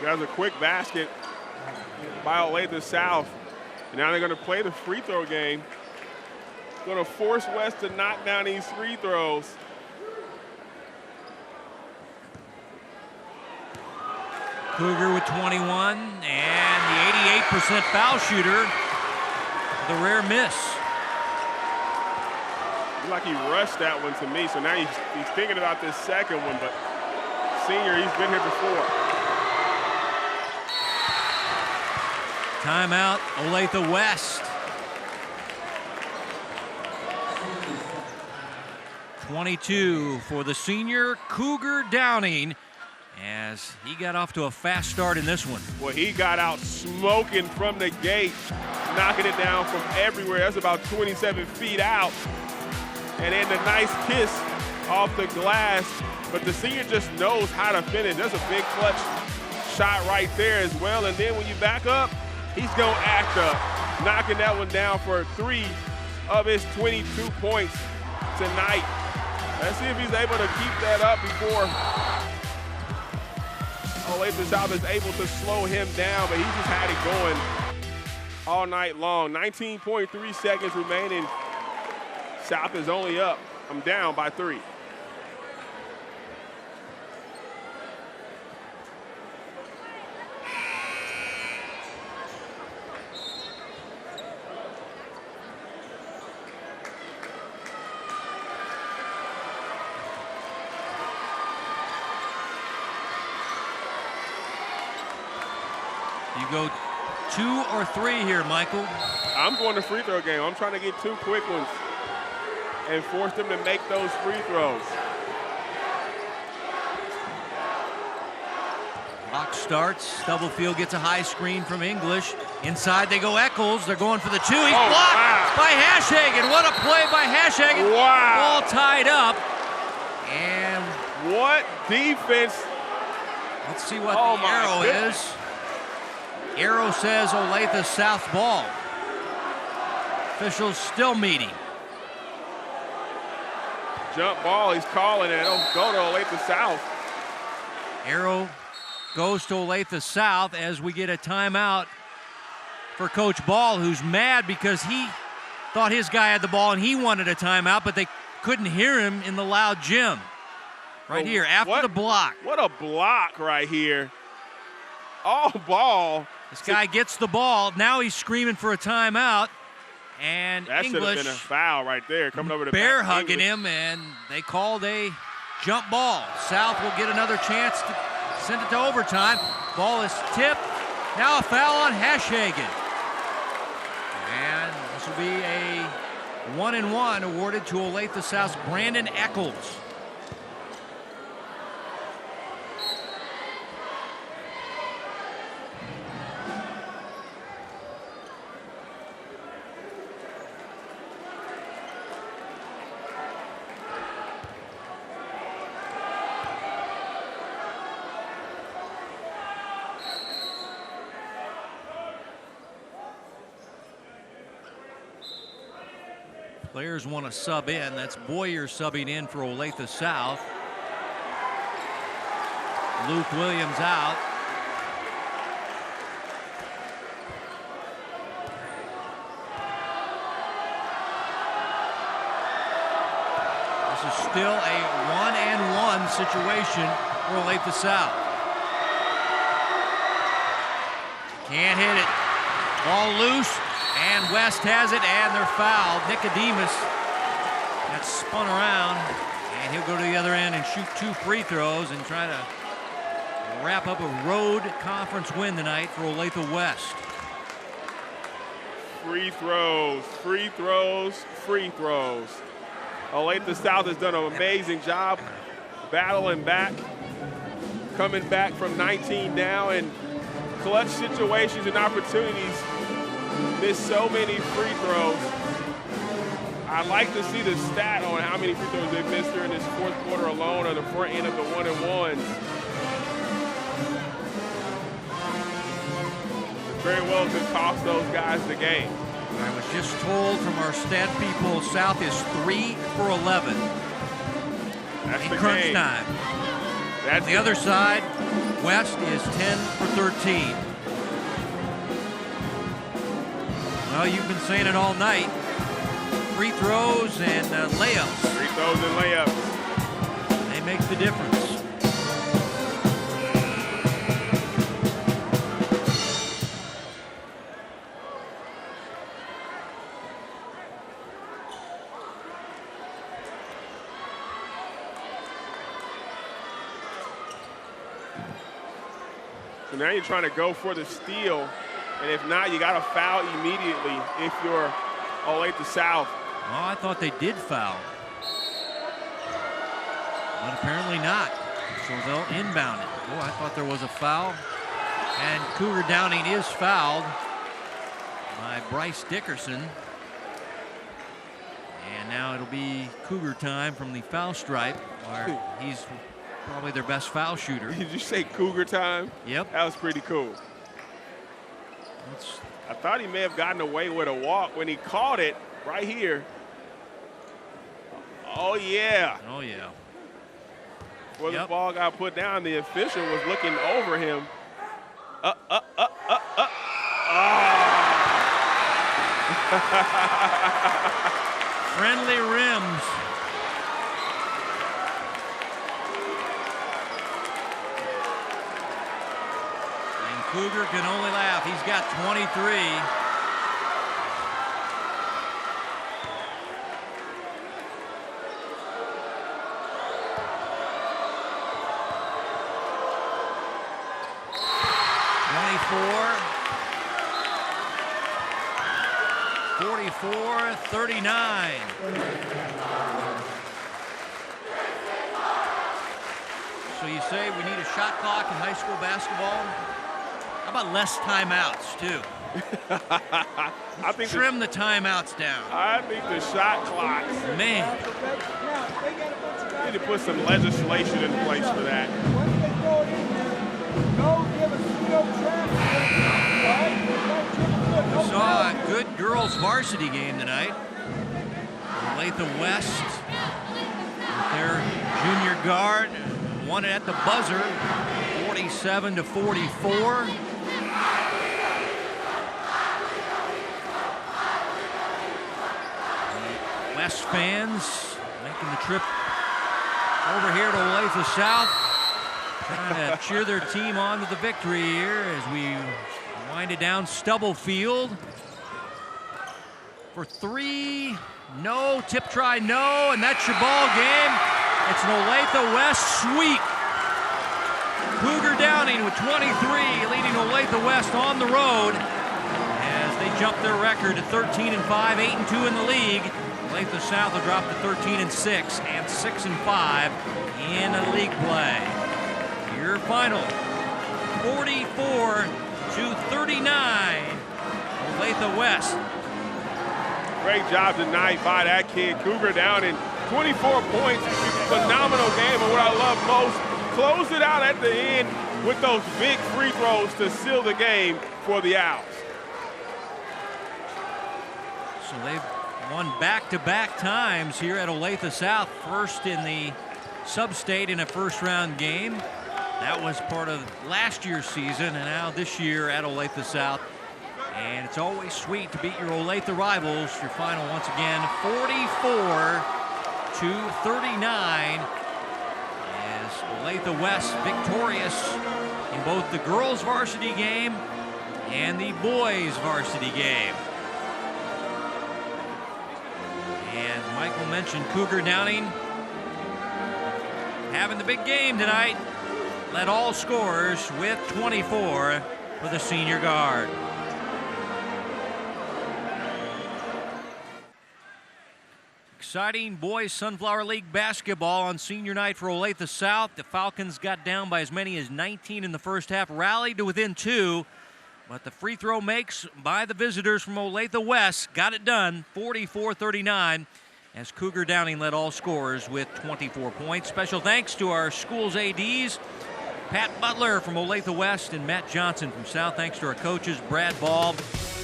There's a quick basket by Olathe South. And now they're going to play the free throw game. Going to force West to knock down these free throws. Cougar with 21, and the 88% foul shooter, the rare miss. Like he rushed that one to me, so now he's thinking about this second one, but senior, he's been here before. Timeout, Olathe West. 22 for the senior Cougar Downing, as he got off to a fast start in this one. Well, he got out smoking from the gate, knocking it down from everywhere. That's about 27 feet out. And then the nice kiss off the glass. But the senior just knows how to finish. That's a big clutch shot right there as well. And then when you back up, he's going to act up, knocking that one down for 3 of his 22 points tonight. Let's see if he's able to keep that up before Olathe South is able to slow him down, but he just had it going all night long. 19.3 seconds remaining. South is only up. I'm down by 3. You go 2 or 3 here, Michael. I'm going to free throw game. I'm trying to get 2 quick ones and force them to make those free throws. Clock starts. Stubblefield gets a high screen from English. Inside they go Eccles. They're going for the 2. He's blocked by Hashhagen. What a play by Hashhagen. Wow. All tied up. And what defense. let's see what the arrow is. Arrow says Olathe South ball. Officials still meeting. Jump ball, he's calling it. It'll go to Olathe South. Arrow goes to Olathe South as we get a timeout for Coach Ball, who's mad because he thought his guy had the ball and he wanted a timeout, but they couldn't hear him in the loud gym. Right here, after the block. What a block right here. All ball. This guy gets the ball. Now he's screaming for a timeout. And that should have English been a foul right there, coming over the bear back. hugging him, and they called a jump ball. South will get another chance to send it to overtime. Ball is tipped. Now a foul on Hashhagen. And this will be a 1-and-1 awarded to Olathe South's Brandon Eccles. Players want to sub in. That's Boyer subbing in for Olathe South. Luke Williams out. This is still a 1-and-1 situation for Olathe South. Can't hit it. Ball loose. And West has it, and they're fouled. Nicodemus got spun around, and he'll go to the other end and shoot 2 free throws and try to wrap up a road conference win tonight for Olathe West. Free throws, free throws, free throws. Olathe South has done an amazing job battling back, coming back from 19 down, and clutch situations and opportunities. Missed so many free throws. I'd like to see the stat on how many free throws they've missed during this 4th quarter alone on the front end of the 1-and-1s. Very well could cost those guys the game. I was just told from our stat people, South is 3 for 11. That's in the crunch game. time. That's the other side, West is 10 for 13. Well, you've been saying it all night. Free throws and layups. Free throws and layups. They make the difference. So now you're trying to go for the steal, and if not, you got to foul immediately if you're Olathe South. Oh, I thought they did foul. But apparently not. So they'll inbound it. Oh, I thought there was a foul. And Cougar Downing is fouled by Bryce Dickerson. And now it'll be Cougar time from the foul stripe, where he's probably their best foul shooter. Did you say Cougar time? Yep. That was pretty cool. I thought he may have gotten away with a walk when he caught it right here. Oh, yeah. Oh, yeah. Before the ball got put down, the official was looking over him. Oh. Friendly rims. And Cougar can only laugh. He's got 23. (44, 39). So you say we need a shot clock in high school basketball? How about less timeouts, too? I think trim the timeouts down. I think the shot clocks. Man. Need to put some legislation in place for that. Saw a good girls varsity game tonight. Olathe West with their junior guard won it at the buzzer, 47-44. The West fans making the trip over here to Olathe South, trying to cheer their team on to the victory here as we wind it down. Stubblefield for three. No. Tip try, no. And that's your ball game. It's an Olathe West sweep. Cougar Downing with 23, leading Olathe West on the road as they jump their record to 13-5, 8-2 in the league. Olathe South will drop to 13-6 and 6-5 in league play. Your final, 44-39, Olathe West. Great job tonight by that kid. Cougar Downing, 24 points, phenomenal game. And what I love most, closed it out at the end with those big free throws to seal the game for the Owls. So they've won back-to-back times here at Olathe South. First in the sub-state in a first-round game. That was part of last year's season, and now this year at Olathe South. And it's always sweet to beat your Olathe rivals. Your final, once again, 44-39. As Olathe West victorious in both the girls' varsity game and the boys' varsity game. And Michael mentioned Cougar Downing having the big game tonight. Led all scorers with 24 for the senior guard. Exciting boys Sunflower League basketball on senior night for Olathe South. The Falcons got down by as many as 19 in the first half, rallied to within 2, but the free throw makes by the visitors from Olathe West got it done, 44-39, as Cougar Downing led all scorers with 24 points. Special thanks to our school's ADs, Pat Butler from Olathe West and Matt Johnson from South. Thanks to our coaches, Brad Ball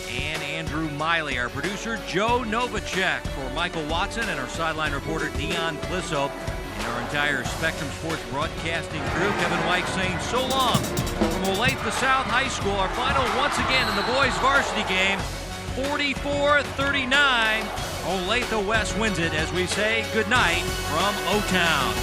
and Andrew Miley. Our producer, Joe Novacek, for Michael Watson, and our sideline reporter, Dion Clisso, and our entire Spectrum Sports broadcasting crew. Kevin White saying so long from Olathe South High School. Our final once again in the boys varsity game, 44-39. Olathe West wins it as we say good night from O-Town.